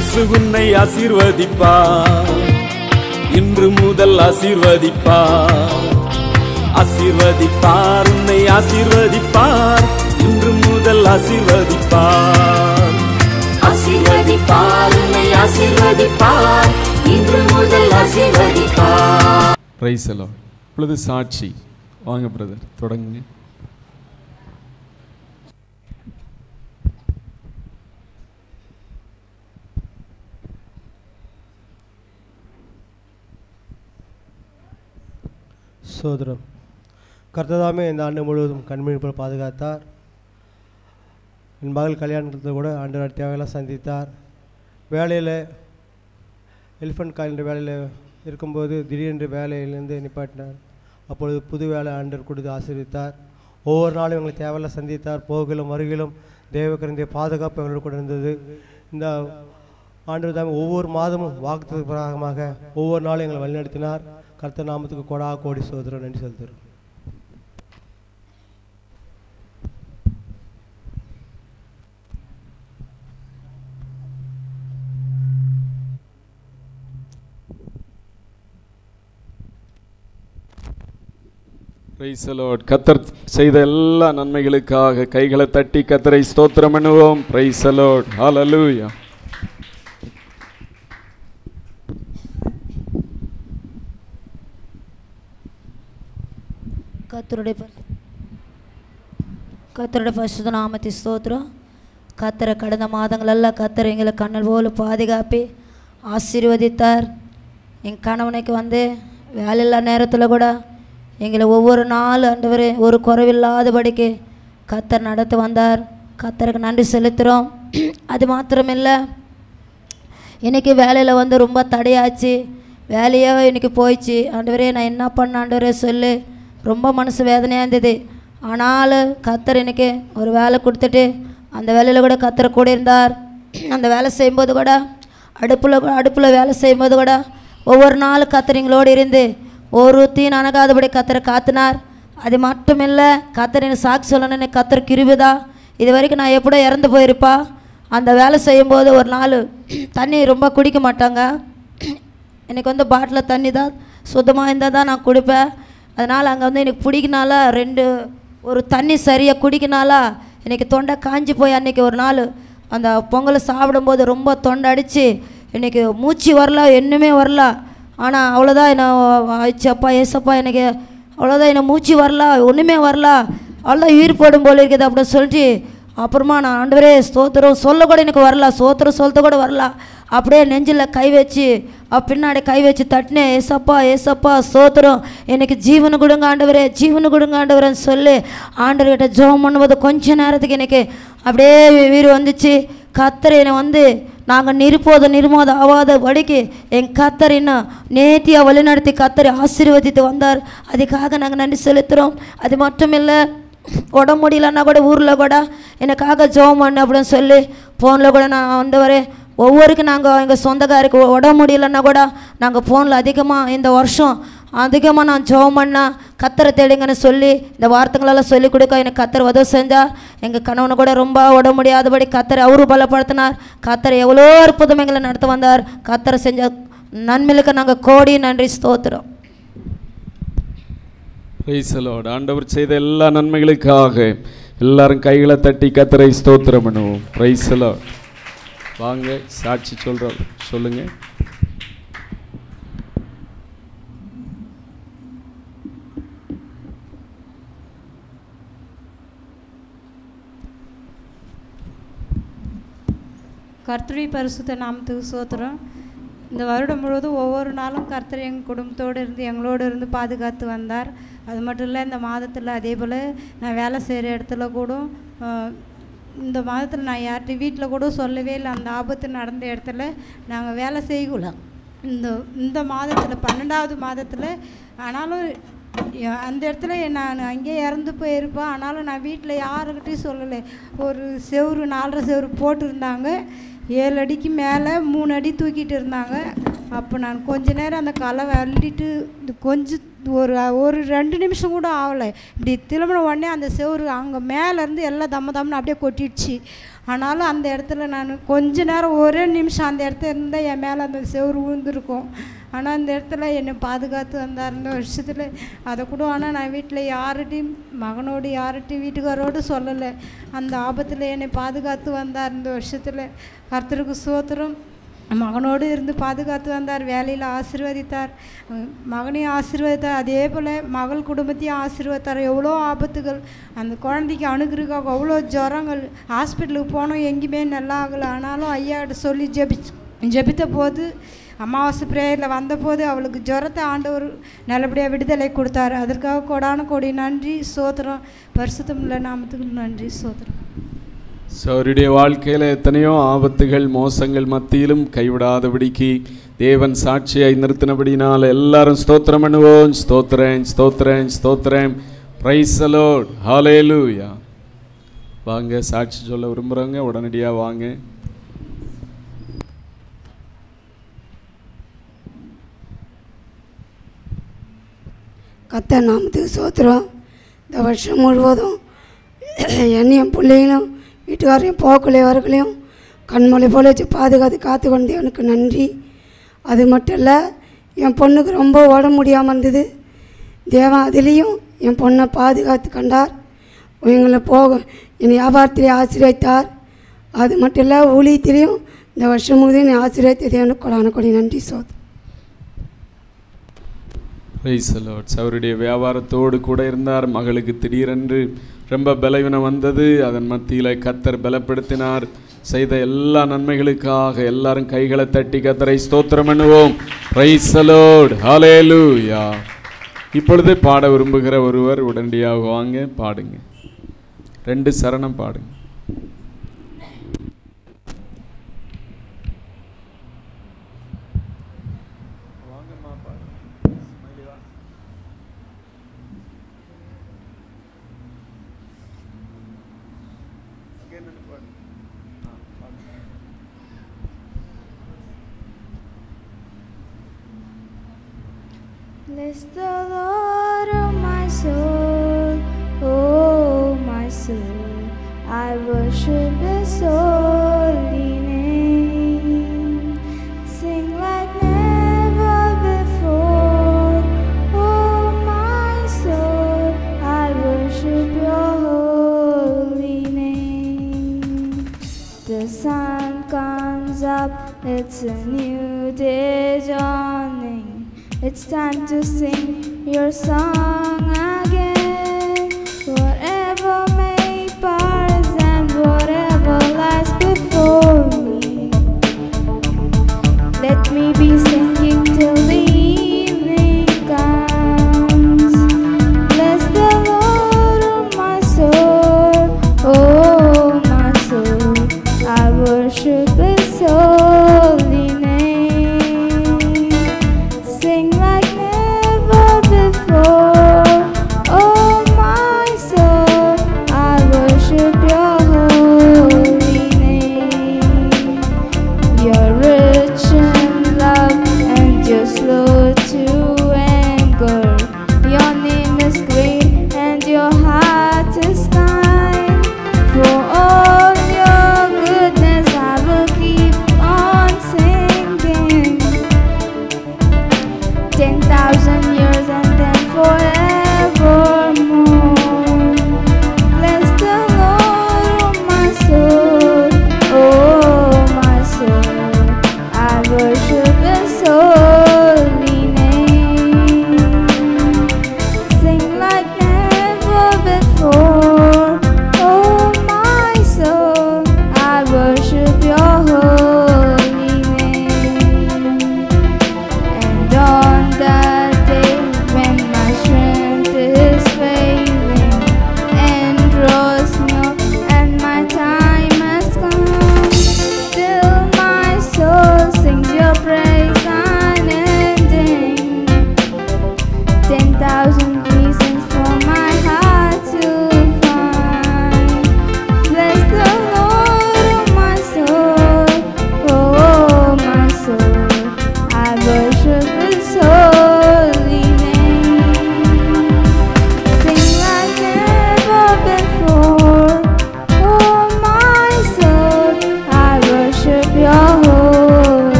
இயேசு உன்னை ஆசீர்வதிப்பார், இன்று முதல் ஆசீர்வதிப்பார். ஆசீர்வதிப்பார், உன்னை ஆசீர்வதிப்பார், இன்று முதல் ஆசீர்வதிப்பார். ஆசீர்வதிப்பார், உன்னை ஆசீர்வதிப்பார், இன்று முதல் ஆசீர்வதிப்பார். Price the Lord. இப்பொழுது சாட்சி. வாங்க பிரதர், தொடங்குங்க. சோதரம் கர்த்ததாமே இந்த ஆண்டு முழுவதும் கண்மணிப்போல் பாதுகாத்தார். என் மகள் கல்யாணத்தில் கூட ஆண்டவர் தேவையெல்லாம் சந்தித்தார். வேலையில் எலிஃபண்ட் காயின்ற வேலையில் இருக்கும்போது திடீரென்று வேலையிலேருந்து நிப்பாட்டினார். அப்பொழுது புது வேலை ஆண்டவர் கொடுத்து ஆசீர்வித்தார். ஒவ்வொரு நாளும் எங்களை தேவையெல்லாம் சந்தித்தார். போகிலும் வருகிலும் தேவக்கரந்திய பாதுகாப்பு எங்களோடு கூட இருந்தது. இந்த ஆண்டவர் தாமே ஒவ்வொரு மாதமும் வாக்குத்தத்தத்திற்கு பிரகாரமாக ஒவ்வொரு நாளும் எங்களை வழிநடத்தினார். கர்த்தர் நாமத்துக்கு கொடா கோடி சோதரம் நன்றி செலுத்துகிறோம். Praise the Lord. கர்த்தர் செய்த எல்லா நன்மைகளுக்காக கைகளை தட்டி கர்த்தரை ஸ்தோத்திரம் பண்ணுவோம். Praise the Lord. ஹல்லேலூயா. கர்த்தருடைய பரிசுத்த நாமத்தை ஸ்தோத்திரம். கர்த்தரை கடந்த மாதங்களெல்லாம் கர்த்தர் எங்களை கண்ணல் போல பாதுகாப்பி ஆசீர்வதித்தார். என் கணவனுக்கு வேலையில்லா நேரத்தில் கூட எங்களை ஒவ்வொரு நாள் ஆண்டவரே ஒரு குறைவில்லாதபடிக்கு கர்த்தர் நடத்தி வந்தார். கர்த்தருக்கு நன்றி செலுத்துகிறோம். அது மாத்திரமில்லை, இன்றைக்கி வேலையில் ரொம்ப தடையாச்சு. வேலையோ இன்றைக்கி போயிடுச்சு. ஆண்டவரே நான் என்ன பண்ண ஆண்டவரே சொல்லு, ரொம்ப மனசு வேதனையாக இருந்தது. ஆனாலும் கர்த்தர் இன்றைக்கி ஒரு வேலை கொடுத்துட்டு அந்த வேலையில் கூட கர்த்தர் கூட இருந்தார். அந்த வேலை செய்யும்போது கூட அடுப்பில் வேலை செய்யும்போது கூட ஒவ்வொரு நாளும் கர்த்தர் எங்களோடு இருந்து ஒரு தீன் அணகாதபடி கர்த்தரை காத்தினார். அது மட்டும் இல்லை, கர்த்தர் எனக்கு சாட்சி சொல்லணுன்னு கர்த்தர் கிருபைதா. இது வரைக்கும் நான் எப்படோ இறந்து போயிருப்பா. அந்த வேலை செய்யும்போது ஒரு நாள் தண்ணி ரொம்ப குடிக்க மாட்டாங்க. எனக்கு பாட்டில் தண்ணி தான் சுத்தமாக இருந்தால் தான் நான் குடிப்பேன். அதனால் அங்கே எனக்கு பிடிக்கினால ஒரு தண்ணி சரியாக குடிக்கினால எனக்கு தொண்டை காஞ்சி போய் அன்றைக்கி ஒரு நாள் அந்த பொங்கலை சாப்பிடும்போது ரொம்ப தொண்டை அடித்து எனக்கு மூச்சு வரல, என்னமே வரல. ஆனால் அவ்வளோதான் என்ன ஆயிடுச்சப்பா ஏசப்பா, எனக்கு அவ்வளோதான் என்ன மூச்சு வரல, ஒன்றுமே வரல, அவ்வளோதான் உயிர் போடும் போல இருக்குது அப்படின்னு சொல்லிட்டு அப்புறமா நான் ஆண்டவரே ஸ்தோத்திரம் சொல்ல கூட எனக்கு வரல, ஸ்தோத்திரம் சொல்ல கூட வரல. அப்படியே நெஞ்சில் கை வச்சு பின்னாடி கை வச்சு தட்டினேன். ஏசப்பா ஏசப்பா ஸ்தோத்திரம், எனக்கு ஜீவனு கொடுங்க ஆண்டவரே, ஜீவனு கொடுங்க ஆண்டவரேன்னு சொல்லி ஆண்டவர்கிட்ட ஜெபம் பண்ணும்போது கொஞ்ச நேரத்துக்கு எனக்கு அப்படியே உயிர் வந்துச்சு. கர்த்தர் என்னை நாங்கள் நிர்மோதம் ஆகாத படிக்கு என் கர்த்தர் இன்னும் நேர்த்தியாக வழிநடத்தி கர்த்தரை ஆசீர்வதித்து வந்தார். அதுக்காக நாங்கள் நன்றி செலுத்துகிறோம். அது மட்டும் இல்லை, உடம்பு முடியலன்னா கூட ஊரில் கூட எனக்காக ஜெபம் பண்ணு அப்படின்னு சொல்லி ஃபோனில் கூட நான் ஒவ்வொருக்கும் நாங்கள் எங்கள் சொந்தக்காருக்கு உடம்பு முடியலன்னா கூட நாங்கள் ஃபோனில் அதிகமாக இந்த வருஷம் அதிகமாக நான் ஜெபம் பண்ணால் கர்த்தரை தேடுங்கன்னு சொல்லி இந்த வார்த்தைகளெல்லாம் சொல்லிக் கொடுக்க எனக்கு கர்த்தர் உதவி செஞ்சார். எங்கள் கணவனை கூட ரொம்ப உடம்பு முடியாதபடி கர்த்தரை அவரு பலப்படுத்தினார். கர்த்தரை எவ்வளோ அற்புதம் எங்களை நடத்த வந்தார். கர்த்தரை செஞ்ச நன்மைகளுக்கு நாங்கள் கோடி நன்றி ஸ்தோத்திரம். Praise the Lord. ஆண்டவர் செய்த எல்லா நன்மைகளுக்காக எல்லாரும் கைகளை தட்டி கர்த்தரை ஸ்தோத்திரம் பண்ணுவோம். Praise the Lord. வாங்க சாட்சி சொல்லுங்க. கர்த்தருடைய பரிசுத்த நாமத்துக்கு ஸ்தோத்திரம். இந்த வருடம் முழுவதும் ஒவ்வொரு நாளும் கர்த்தர் எங்கள் குடும்பத்தோடு இருந்து எங்களோடு இருந்து பாதுகாத்து வந்தார். அது மட்டும் இல்லை, இந்த மாதத்தில் அதே போல் நான் வேலை செய்கிற இடத்துல கூட இந்த மாதத்தில் நான் யார்கிட்ட வீட்டில் கூட சொல்லவே இல்லை. அந்த ஆபத்து நடந்த இடத்துல நாங்கள் வேலை செய்யலாம். இந்த மாதத்தில் 12வது மாதத்தில் ஆனாலும் அந்த இடத்துல நான் அங்கேயே இறந்து போயிருப்பேன். ஆனாலும் நான் வீட்டில் யாருக்கிட்டையும் சொல்லலை. ஒரு செவுரு 4.5 செவுரு போட்டிருந்தாங்க. 7 அடிக்கு மேலே 3 அடி தூக்கிட்டு இருந்தாங்க. அப்போ நான் கொஞ்ச நேரம் அந்த கலவை அள்ளிட்டு கொஞ்சம் ஒரு 2 நிமிஷம் கூட ஆகலை. இப்படி திரும்பின உடனே அந்த செவுரு அங்கே மேலேருந்து எல்லாம் தம்மன்னு அப்படியே கொட்டிடுச்சு. ஆனாலும் அந்த இடத்துல நான் கொஞ்ச நேரம் ஒரே நிமிஷம் அந்த இடத்துல இருந்தால் என் மேலே அந்த செவுறு விழுந்திருக்கும். ஆனால் அந்த இடத்துல என்னை பாதுகாத்து வந்தார் இந்த வருஷத்தில். அதை கூட ஆனால் நான் வீட்டில் யார்கிட்டையும் மகனோடு யார்கிட்டையும் வீட்டுக்காரோடு சொல்லலை. அந்த ஆபத்தில் என்னை பாதுகாத்து வந்தார் இந்த வருஷத்தில். கர்த்தருக்கு ஸ்தோத்திரம். மகனோடு இருந்து பாதுகாத்து வந்தார், வேலையில் ஆசீர்வதித்தார், மகனையும் ஆசீர்வதித்தார், அதே போல் மகள் குடும்பத்தையும் ஆசீர்வதித்தார். எவ்வளோ ஆபத்துகள் அந்த குழந்தைக்கு அணுகிறதுக்காக அவ்வளோ ஜுரங்கள், ஹாஸ்பிட்டலுக்கு போனோம் எங்கேயுமே நல்லா ஆகலை. ஆனாலும் ஐயாட்ட சொல்லி ஜெபித்த போது அமாவாசை பிரேயரில் வந்தபோது அவளுக்கு ஜுரத்தை ஆண்டவர் நல்லபடியாக விடுதலை கொடுத்தார். அதற்காக கோடான கோடி நன்றி ஸ்தோத்திரம். பரிசுத்தமுள்ள நாமத்துக்கு நன்றி ஸ்தோத்திரம். அவருடைய வாழ்க்கையில் எத்தனையோ ஆபத்துகள் மோசங்கள் மத்தியிலும் கைவிடாதபடிக்கு தேவன் சாட்சியாய் நிறுத்தினபடினால் எல்லாரும் ஸ்தோத்திரம் பண்ணுவோம். ஸ்தோத்திரம் ஸ்தோத்திரம் ஸ்தோத்திரம். Praise the Lord. ஹல்லேலூயா. வாங்க, சாட்சி சொல்ல விரும்புகிறவங்க உடனடியாக வாங்க. கர்த்தர் நாமத்துக்கு ஸ்தோத்திரம். இந்த வருஷம் முழுவதும் என்னையும் பிள்ளைங்களும் வீட்டுக்காரையும் போக்கலையும் வரக்கலையும் கண்மொழி போல வச்சு பாதுகாத்து காத்து கொண்டு எனக்கு நன்றி. அது மட்டும் இல்லை, என் பொண்ணுக்கு ரொம்ப உடம்பு முடியாமல் இருந்தது. தேவன் அதுலேயும் என் பொண்ணை பாதுகாத்து கண்டார். எங்களை என் வியாபாரத்திலே ஆசீர்வதித்தார். அது மட்டும் இல்லை, ஊழியத்திலையும் இந்த வருஷம் முழுவதும் என்னை ஆசீர்வதித்த தேவனுக்கு கொடான கொடி நன்றி சோதர். Price the Lord. அவருடைய வியாபாரத்தோடு கூட இருந்தார். மகளுக்கு திடீரென்று ரொம்ப பலவீனம் வந்தது. அதன் மத்தியில் கர்த்தர் பலப்படுத்தினார். செய்த எல்லா நன்மைகளுக்காக எல்லாரும் கைகளை தட்டி கர்த்தரை ஸ்தோத்திரம் பண்ணுவோம். Praise the Lord. ஹல்லேலூயா. இப்பொழுது பாட விரும்புகிற ஒருவர் உடனடியாக வாங்க, பாடுங்க. 2 சரணம் பாடுங்க. Bless the Lord, oh my soul, oh my soul, I worship His holy name. Sing like never before, oh my soul, I worship Your holy name. The sun comes up, it's a new day dawning. It's time to sing Your song again. Whatever may pass and whatever lies before me, let me be singing till the evening comes. Bless the Lord, oh my soul, oh my soul, I worship His holy name. Sing like never before, oh my soul, I worship Your holy name. You're rich in love and You're slow to anger. Your name is great and Your heart is kind. For all Your goodness I will keep on singing. 10,000 years and then forevermore. Bless the Lord, oh my soul,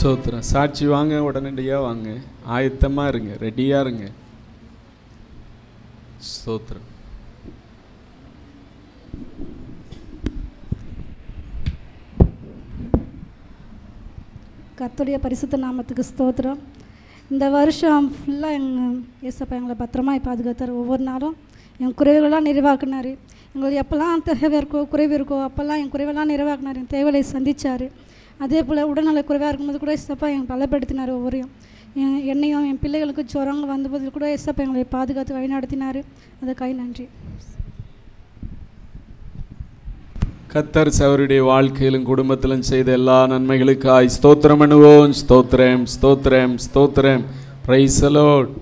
ஸ்தோத்திரம். சாட்சி வாங்க, உடனடியாக வாங்க, ஆயத்தமாக இருங்க, ரெடியாக இருங்க. ஸ்தோத்திரம். கர்த்தருடைய பரிசுத்த நாமத்துக்கு ஸ்தோத்திரம். இந்த வருஷம் ஃபுல்லாக எங்கள் ஏசப்பா எங்களை பத்திரமாய் பாதுகாத்தார். ஒவ்வொரு நாளும் என் குறைவுகளெல்லாம் நிறைவாக்குனார். எங்களுக்கு எப்போல்லாம் தேவை இருக்கோ, குறைவு இருக்கோ, அப்போல்லாம் என் குறைவெல்லாம் நிறைவாக்குனார். என் தேவையை சந்தித்தார். அதே போல் உடல்நல குறைவாக இருக்கும்போது கூட ஏசப்பா எங்களை பலப்படுத்தினார். ஒவ்வொரையும் என்னையும் என் பிள்ளைகளுக்கு ஜுரங்க வந்தபோது கூட ஏசப்பா எங்களை பாதுகாத்து வழி நடத்தினார். அதுக்காக நன்றி. கர்த்தர் அவருடைய வாழ்க்கையிலும் குடும்பத்திலும் செய்த எல்லா நன்மைகளுக்காய் ஸ்தோத்திரம் பண்ணுவோம். ஸ்தோத்திரம், ஸ்தோத்திரம், ஸ்தோத்திரம். Praise the Lord.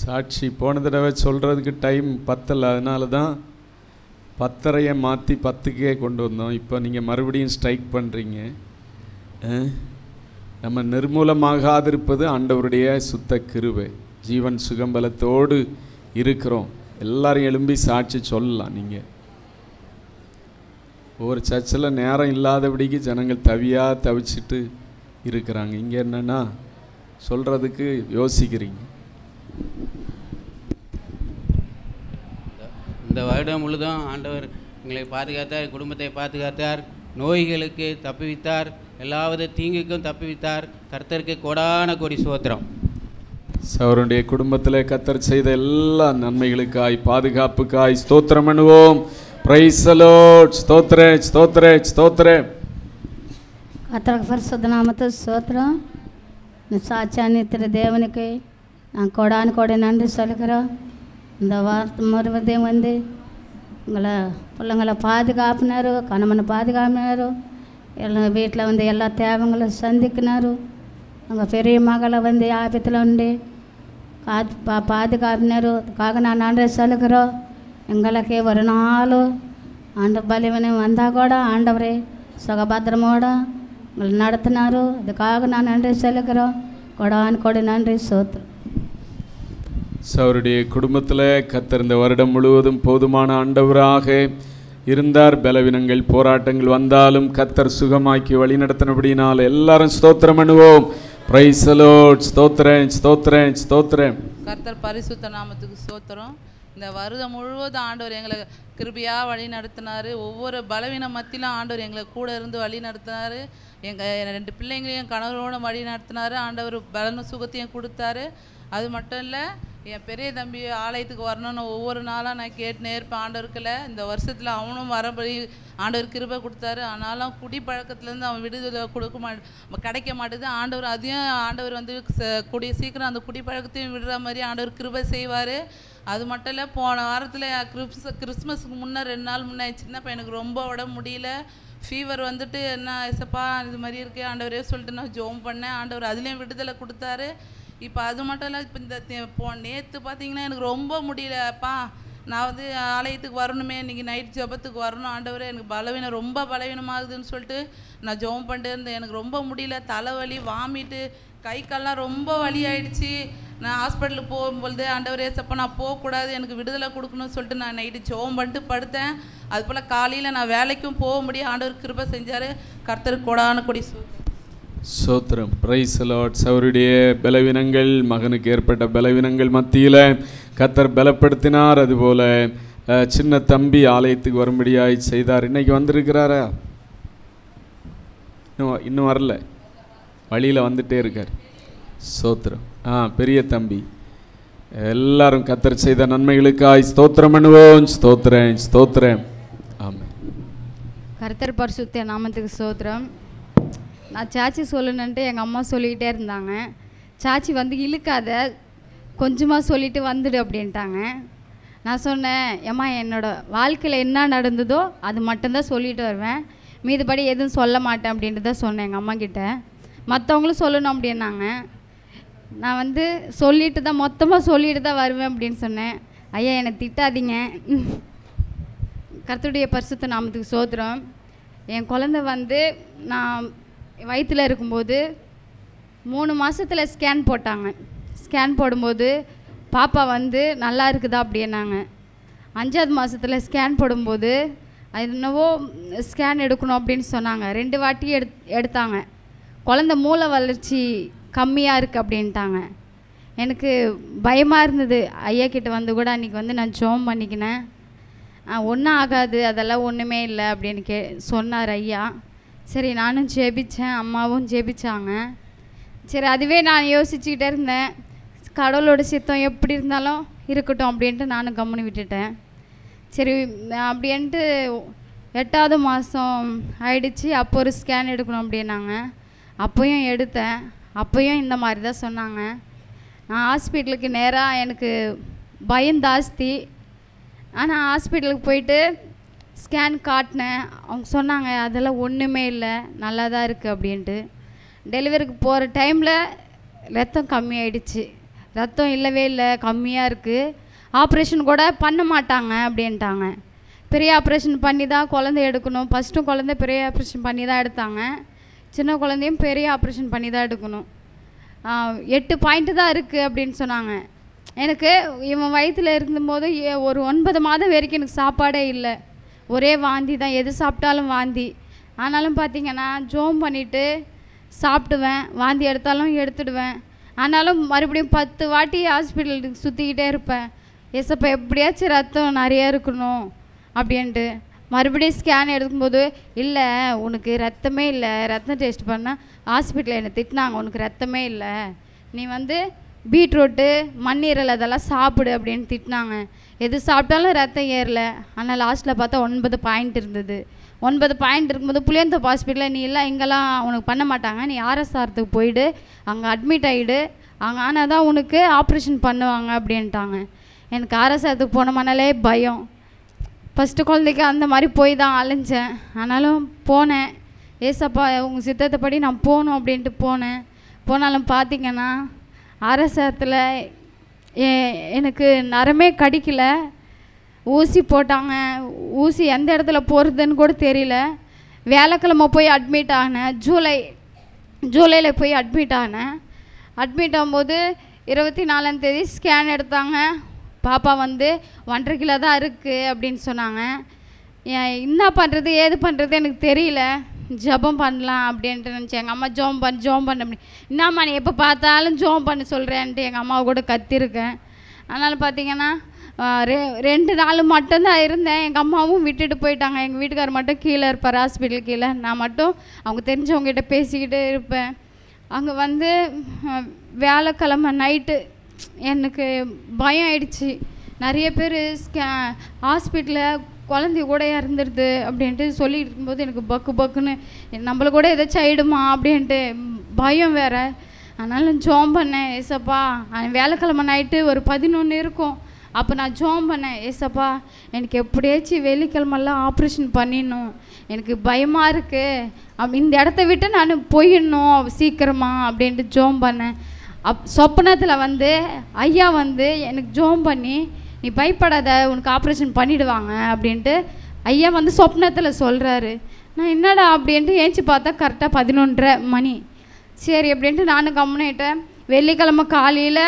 சாட்சி போன தடவை சொல்கிறதுக்கு டைம் பத்தலை, அதனால தான் 10:30 மாற்றி 10க்கே கொண்டு வந்தோம். இப்போ நீங்கள் மறுபடியும் ஸ்ட்ரைக் பண்ணுறீங்க. நம்ம நிர்மூலமாகாதிருப்பது ஆண்டவருடைய சுத்த கிருபை. ஜீவன் சுகம்பலத்தோடு இருக்கிறோம். எல்லாரும் எழும்பி சாட்சி சொல்லலாம். நீங்கள் ஒவ்வொரு சர்ச்சில் நேரம் இல்லாதபடிக்கு ஜனங்கள் தவிச்சிட்டு இருக்கிறாங்க. இங்கே என்னென்னா சொல்கிறதுக்கு யோசிக்கிறீங்க. இந்த வருடம் முழுதும் ஆண்டவர் எங்களை பாதுகாத்தார், குடும்பத்தை பாதுகாத்தார், நோய்களுக்கு தப்புவித்தார், எல்லாவித தீங்குக்கும் தப்புவித்தார். கர்த்தருக்கு கோடான கோடி ஸ்தோத்திரம். அவருடைய குடும்பத்தில் கர்த்தர் செய்த எல்லா நன்மைகளுக்காய் பாதுகாப்புக்காய் ஸ்தோத்திரம் பண்ணுவோம். Praise the Lord. ஸ்தோத்திரம், ஸ்தோத்திரம், ஸ்தோத்திரம். கர்த்தருக்கு பரிசுத்த நாமத்துக்கு ஸ்தோத்திரம். சாட்சியான திரு தேவனுக்கு நான் கோடான கோடி நன்றி சொல்லுகிறோம். இந்த வார்த்தை மறுபடியும் வந்து உங்களை பிள்ளைங்களை பாதுகாப்புனாரு, கணவனை பாதுகாப்பினாரு, எல்லாம் வீட்டில் வந்து எல்லா தேவைங்களும் சந்திக்கினாரு. எங்கள் பெரிய மகளை வந்து ஆபத்தில் உண்டு பாதுகாப்பினாரு. அதுக்காக நான் நன்றி சொல்லுகிறோம். எங்களுக்கு ஒரு நாள் ஆண்டு பலிவனம் வந்தால் கூட ஆண்டவரே சுகபத்திரமோட எங்களை நடத்தினாரு. அதுக்காக நான் நன்றி சொல்லுகிறோம். கொடான் கொடி நன்றி சோத்திரம். அவருடைய குடும்பத்தில் கர்த்தர் இந்த வருடம் முழுவதும் போதுமான ஆண்டவராக இருந்தார். பலவீனங்கள் போராட்டங்கள் வந்தாலும் கர்த்தர் சுகமாக்கி வழி நடத்தினபடினால் எல்லாரும் ஸ்தோத்திரம் பண்ணுவோம். Praise the Lord. ஸ்தோத்திரம், ஸ்தோத்திரம், ஸ்தோத்திரம். கர்த்தர் பரிசுத்த நாமத்துக்கு ஸ்தோத்திரம். இந்த வருடம் முழுவதும் ஆண்டவர் எங்களை கிருபையாக வழி நடத்தினார். ஒவ்வொரு பலவீன மத்தியிலும் ஆண்டவர் எங்களை கூட இருந்து வழி நடத்தினார். எங்கள் 2 பிள்ளைங்களையும் கணவரோட வழி நடத்தினார். ஆண்டவர் பலனும் சுகத்தையும் கொடுத்தாரு. அது மட்டும் இல்லை, என் பெரிய தம்பி ஆலயத்துக்கு வரணும்னு ஒவ்வொரு நாளாக நான் கேட்டுனே இருப்பேன். ஆண்டவருக்குள்ள இந்த வருஷத்தில் அவனும் வரபடி ஆண்டவர் கிருபை கொடுத்தாரு. ஆனாலும் குடிப்பழக்கத்துலேருந்து அவன் விடுதலை கிடைக்க மாட்டேது. அதையும் ஆண்டவர் வந்து சீக்கிரம் அந்த குடிப்பழக்கத்தையும் விடுற மாதிரி ஆண்டவர் கிருபை செய்வார். அது மட்டும் இல்லை, போன வாரத்தில் கிறிஸ்மஸுக்கு முன்னே 2 நாள் முன்னே சின்ன பையனுக்கு ரொம்ப உடம்பு முடியல, ஃபீவர் வந்துட்டு என்ன ஏசப்பா இது மாதிரி இருக்கு ஆண்டவரே சொல்லிட்டு நான் ஜோம் பண்ணேன். ஆண்டவர் அதுலேயும் விடுதலை கொடுத்தாரு. இப்போ அது மட்டும் இல்லை, இப்போ இந்த நேற்று பார்த்தீங்கன்னா எனக்கு ரொம்ப முடியலப்பா, நான் வந்து ஆலயத்துக்கு வரணுமே, இன்றைக்கி நைட் ஜபத்துக்கு வரணும் ஆண்டவரே, எனக்கு பலவீனம் ரொம்ப பலவீனமாகுதுன்னு சொல்லிட்டு நான் ஜெபம் பண்ணிட்டு இருந்தேன். எனக்கு ரொம்ப முடியல, தலைவலி, வாமிட்டு, கை கால்லாம் ரொம்ப வலி ஆயிடுச்சு. நான் ஹாஸ்பிட்டலுக்கு போகும்பொழுது ஆண்டவரே ஏசப்பா நான் போகக்கூடாது, எனக்கு விடுதலை கொடுக்கணும்னு சொல்லிட்டு நான் நைட்டு ஜெபம் பண்ணிட்டு படுத்தேன். அதுபோல் காலையில் நான் வேலைக்கும் போக முடியும், ஆண்டவர் கிருபை செஞ்சார். கர்த்தருக்கு கொடான கொடி சோத்திரம். Price the Lord. அவருடைய பலவீனங்கள், மகனுக்கு ஏற்பட்ட பலவீனங்கள் மத்தியில் கர்த்தர் பலப்படுத்தினார். அதுபோல் சின்ன தம்பி ஆலயத்துக்கு வரும்படியாய் செய்தார். இன்னைக்கு வந்திருக்கிறாரா? இன்னும் வரல, வழியில் வந்துட்டே இருக்கார். சோத்திரம். பெரிய தம்பி எல்லாரும் கர்த்தர் செய்த நன்மைகளுக்காய் ஸ்தோத்திரம் பண்ணுவோம். ஸ்தோத்திரம், ஸ்தோத்திரம். ஆமாம். கர்த்தர் பரிசுத்த நாமத்துக்கு ஸ்தோத்திரம். நான் சாச்சி சொல்லணுன்ட்டு எங்கள் அம்மா சொல்லிக்கிட்டே இருந்தாங்க. சாச்சி வந்து இழுக்காத, கொஞ்சமாக சொல்லிவிட்டு வந்துடு அப்படின்ட்டாங்க. நான் சொன்னேன், ஏம்மா என்னோடய வாழ்க்கையில் என்ன நடந்ததோ அது மட்டும்தான் சொல்லிட்டு வருவேன், மீதுபடி எதுவும் சொல்ல மாட்டேன் அப்படின்ட்டு தான் சொன்னேன் எங்கள் அம்மா கிட்ட. மற்றவங்களும் சொல்லணும் அப்படின்னாங்க. நான் வந்து சொல்லிட்டு தான் மொத்தமாக சொல்லிட்டு தான் வருவேன் அப்படின்னு சொன்னேன். ஐயா என்னை திட்டாதீங்க. கர்த்தருடைய பரிசுத்த நாமத்துக்கு ஸ்தோத்திரம். என் குழந்தை வந்து நான் வயிற்றில் இருக்கும்போது 3 மாதத்தில் ஸ்கேன் போட்டாங்க. ஸ்கேன் போடும்போது பாப்பா வந்து நல்லா இருக்குதா அப்படின்னாங்க. 5ஆவது மாதத்தில் ஸ்கேன் போடும்போது அது என்னவோ ஸ்கேன் எடுக்கணும் அப்படின்னு சொன்னாங்க. 2 வாட்டி எடுத்தாங்க. குழந்த மூளை வளர்ச்சி கம்மியாக இருக்குது அப்படின்ட்டாங்க. எனக்கு பயமாக இருந்தது. ஐயா கிட்ட வந்து கூட அன்றைக்கி வந்து நான் ஜெபம் பண்ணிக்கினேன். ஒன்றும் ஆகாது, அதெல்லாம் ஒன்றுமே இல்லை அப்படின்னு சொன்னார் ஐயா. சரி, நானும் ஜெபித்தேன், அம்மாவும் ஜெபிச்சாங்க. சரி, அதுவே நான் யோசிச்சுக்கிட்டே இருந்தேன். கடவுளோட சித்தம் எப்படி இருந்தாலும் இருக்கட்டும் அப்படின்ட்டு நானும் கம்முன்னு விட்டுட்டேன். சரி அப்படின்ட்டு 8ஆவது மாதம் ஆயிடுச்சு. அப்போ ஒரு ஸ்கேன் எடுக்கணும் அப்படின்னாங்க. அப்போயும் எடுத்தேன். அப்போயும் இந்த மாதிரி தான் சொன்னாங்க. நான் ஹாஸ்பிட்டலுக்கு நேராக எனக்கு பயம் ஜாஸ்தி. ஆனால் ஹாஸ்பிட்டலுக்கு போயிட்டு ஸ்கேன் காட்டினேன். அவங்க சொன்னாங்க அதெல்லாம் ஒன்றுமே இல்லை, நல்லா தான் இருக்குது அப்படின்ட்டு. டெலிவரிக்கு போகிற டைமில் ரத்தம் கம்மியாயிடுச்சு. ரத்தம் இல்லவே இல்லை, கம்மியாக இருக்குது. ஆப்ரேஷன் கூட பண்ண மாட்டாங்க அப்படின்ட்டாங்க. பெரிய ஆப்ரேஷன் பண்ணி தான் குழந்தை எடுக்கணும். ஃபஸ்ட்டும் குழந்தை பெரிய ஆப்ரேஷன் பண்ணி தான் எடுத்தாங்க. சின்ன குழந்தையும் பெரிய ஆப்ரேஷன் பண்ணி தான் எடுக்கணும். 8 பாயிண்ட்டு தான் இருக்குது அப்படின்னு சொன்னாங்க. எனக்கு இவன் வயிற்றில் இருந்தபோது ஒரு 9 மாதம் வரைக்கும் எனக்கு சாப்பாடே இல்லை. ஒரே வாந்தி தான், எது சாப்பிட்டாலும் வாந்தி. ஆனாலும் பார்த்திங்கன்னா ஜோம் பண்ணிவிட்டு சாப்பிடுவேன், வாந்தி எடுத்தாலும் எடுத்துடுவேன். ஆனாலும் மறுபடியும் 10 வாட்டி ஹாஸ்பிட்டலுக்கு சுற்றிக்கிட்டே இருப்பேன். ஏசப்பா எப்படியாச்சும் ரத்தம் நிறையா இருக்கணும் அப்படின்ட்டு. மறுபடியும் ஸ்கேன் எடுக்கும்போது இல்லை உனக்கு ரத்தமே இல்லை, ரத்தம் டெஸ்ட் பண்ணால் ஹாஸ்பிட்டலில் என்னை திட்டினாங்க, உனக்கு ரத்தமே இல்லை, நீ வந்து பீட்ரூட்டு மண்ணீரல் அதெல்லாம் சாப்பிடு அப்படின்னு திட்டினாங்க. எது சாப்பிட்டாலும் ரத்தம் ஏறலை. ஆனால் லாஸ்ட்டில் பார்த்தா 9 பாயிண்ட் இருந்தது. 9 பாயிண்ட் இருக்கும்போது புளியந்தோப்பு ஹாஸ்பிட்டலில் நீ இல்லை இங்கெல்லாம் உனக்கு பண்ண மாட்டாங்க, நீ ஆர்எஸ்ஆர்த்துக்கு போயிடு, அங்கே அட்மிட் ஆகிடு, அங்கே ஆனால் தான் உனக்கு ஆப்ரேஷன் பண்ணுவாங்க அப்படின்ட்டாங்க. எனக்கு ஆர்எஸ்ஆர்த்துக்கு போனோம்னாலே பயம். ஃபஸ்ட்டு குழந்தைக்கு அந்த மாதிரி போய் தான் அலைஞ்சேன். ஆனாலும் போனேன். ஏசப்பா உங்கள் சித்தத்தைப்படி நான் போகணும் அப்படின்ட்டு போனேன். போனாலும் பார்த்திங்கன்னா ஆர்எஸ்ஆர்த்தில் எனக்கு நரமே கடிக்கலை. ஊசி போட்டாங்க. ஊசி எந்த இடத்துல போகிறதுன்னு கூட தெரியல. வியாழக்கிழமை போய் அட்மிட் ஆனேன். ஜூலையில் போய் அட்மிட் ஆனேன். அட்மிட் ஆகும்போது 24ஆம் தேதி ஸ்கேன் எடுத்தாங்க. பாப்பா வந்து 1.5 கிலோ தான் இருக்குது அப்படின்னு சொன்னாங்க. என்ன பண்ணுறது ஏது பண்ணுறது எனக்கு தெரியல. ஜெபம் பண்ணலாம் அப்படின்ட்டு நினச்சேன். எங்கள் அம்மா ஜெபம் பண்ண அப்படி என்னம்மா நீ எப்போ பார்த்தாலும் ஜெபம் பண்ண சொல்கிறேன்ட்டு எங்கள் அம்மாவை கூட கத்திருக்கேன். அதனால் பார்த்திங்கன்னா 2 நாள் மட்டும்தான் இருந்தேன். எங்கள் அம்மாவும் விட்டுட்டு போயிட்டாங்க. எங்கள் வீட்டுக்காரர் மட்டும் கீழே இருப்பார், ஹாஸ்பிட்டல் கீழே. நான் மட்டும் அவங்க தெரிஞ்சவங்ககிட்ட பேசிக்கிட்டு இருப்பேன். அங்கே வந்து வியாழக்கிழமை நைட்டு எனக்கு பயம் ஆயிடுச்சு. நிறைய பேர் ஹாஸ்பிட்டலில் குழந்தை கூட இறந்துடுது அப்படின்ட்டு சொல்லிட்டு இருக்கும்போது எனக்கு பக்குன்னு நம்மள கூட ஏதாச்சும் ஆகிடுமா அப்படின்ட்டு பயம் வேறு. அதனால் ஜெபம் பண்ணேன். ஏசப்பா வியாழக்கிழமை நைட்டு ஒரு 11 இருக்கும். அப்போ நான் ஜெபம் பண்ணேன். ஏசப்பா எனக்கு எப்படியாச்சும் வெள்ளிக்கிழமெல்லாம் ஆப்ரேஷன் பண்ணிடணும், எனக்கு பயமாக இருக்குது, இந்த இடத்த விட்டு நான் போயிடணும் சீக்கிரமாக அப்படின்ட்டு ஜெபம் பண்ணேன். சொப்பனத்தில் வந்து ஐயா வந்து எனக்கு ஜெபம் பண்ணி நீ பயப்படாத உனக்கு ஆப்ரேஷன் பண்ணிவிடுவாங்க அப்படின்ட்டு ஐயா வந்து சொப்னத்தில் சொல்கிறாரு. நான் என்னடா அப்படின்ட்டு ஏஞ்சி பார்த்தா கரெக்டாக 11:30 மணி. சரி அப்படின்ட்டு நானும் கம்முனிட்டேன். வெள்ளிக்கிழமை காலையில்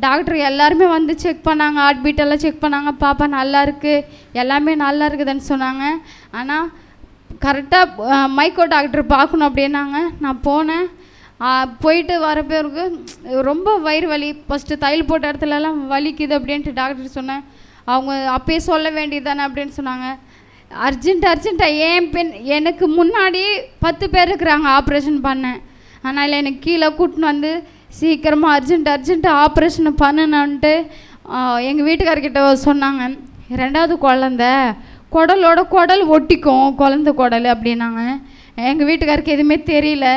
டாக்டர் எல்லாருமே வந்து செக் பண்ணாங்க, ஹார்ட் பீட் எல்லாம் செக் பண்ணாங்க. பாப்பா நல்லா இருக்குது, எல்லாமே நல்லா இருக்குதுன்னு சொன்னாங்க. ஆனால் கரெக்டாக மைக்கோ டாக்டர் பார்க்கணும் அப்படின்னாங்க. நான் போனேன். போயிட்டு வர பேருக்கு ரொம்ப வயிறு வலி. ஃபஸ்ட்டு தையல் போட்ட இடத்துலலாம் வலிக்குது அப்படின்ட்டு டாக்டர் சொன்னேன். அவங்க அப்பயே சொல்ல வேண்டியது தானே அப்படின்னு சொன்னாங்க. அர்ஜென்ட்டாக எனக்கு முன்னாடி 10 பேர் இருக்கிறாங்க ஆப்ரேஷன் பண்ணேன். அதனால் எனக்கு கீழே கூட்டின்னு வந்து சீக்கிரமாக அர்ஜென்ட்டாக ஆப்ரேஷன் பண்ணணுன்ட்டு எங்கள் வீட்டுக்காரர்கிட்ட சொன்னாங்க. 2வது குழந்த குடல் ஒட்டிக்கும், குழந்த குடல் அப்படின்னாங்க. எங்கள் வீட்டுக்காருக்கு எதுவுமே தெரியல.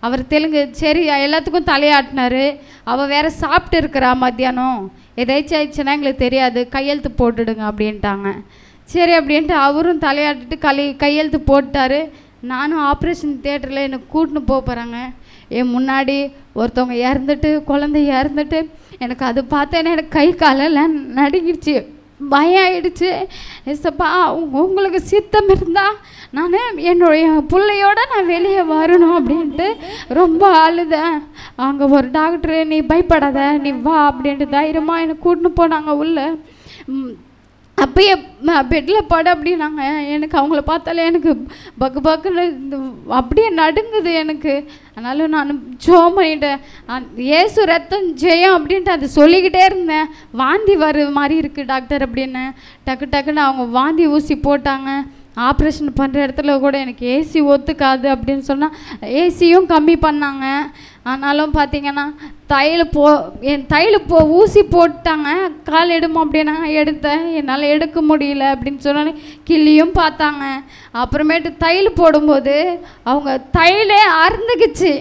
அவர் தெலுங்கு. சரி எல்லாத்துக்கும் தலையாட்டினார். அவள் வேறு சாப்பிட்டு இருக்கிறா மத்தியானம், எதாச்சும் ஆயிடுச்சுன்னா எங்களுக்கு தெரியாது, கையெழுத்து போட்டுடுங்க அப்படின்ட்டாங்க. சரி அப்படின்ட்டு அவரும் தலையாட்டிட்டு கையெழுத்து போட்டார். நானும் ஆப்ரேஷன் தியேட்டரில் எனக்கு கூட்டின்னு போகிறாங்க. என் முன்னாடி ஒருத்தவங்க இறந்துட்டு குழந்தை இறந்துட்டு எனக்கு அது பார்த்தேன்னா எனக்கு கை காலெல்லாம் நடுங்கிடுச்சு, பயம் ஆயிடுச்சு. ஏசப்பா உங்களுக்கு சித்தம் இருந்தால் நான் என்னுடைய பிள்ளையோட நான் வெளியே வரணும் அப்படின்ட்டு ரொம்ப அழுதேன். அங்கே ஒரு டாக்டரு நீ பயப்படாத நீ வா அப்படின்ட்டு தைரியமாக என்னை கூட்டின்னு போனாங்க உள்ள. அப்பயே பெட்டில் பட அப்படின்னாங்க. எனக்கு அவங்கள பார்த்தாலே எனக்கு பக்கு பக்குன்னு அப்படியே நடுங்குது எனக்கு. அதனால நான் ஜெபம் பண்ணிட்டேன், இயேசு ரத்தம் ஜெயம் அப்படின்ட்டு அது சொல்லிக்கிட்டே இருந்தேன். வாந்தி வர மாதிரி இருக்குது டாக்டர் அப்படின்னு. டக்குன்னு அவங்க வாந்தி ஊசி போட்டாங்க. ஆப்ரேஷன் பண்ணுற இடத்துல கூட எனக்கு ஏசி ஒத்துக்காது அப்படின்னு சொன்னால் ஏசியும் கம்மி பண்ணாங்க. ஆனாலும் பார்த்தீங்கன்னா தையல் ஊசி போட்டாங்க. கால் எடுமா அப்படின்னா எடுத்தேன், என்னால் எடுக்க முடியல அப்படின்னு சொன்னாலே கிள்ளியும் பார்த்தாங்க. அப்புறமேட்டு தையல் போடும்போது அவங்க தையலே அறுந்துக்குச்சு.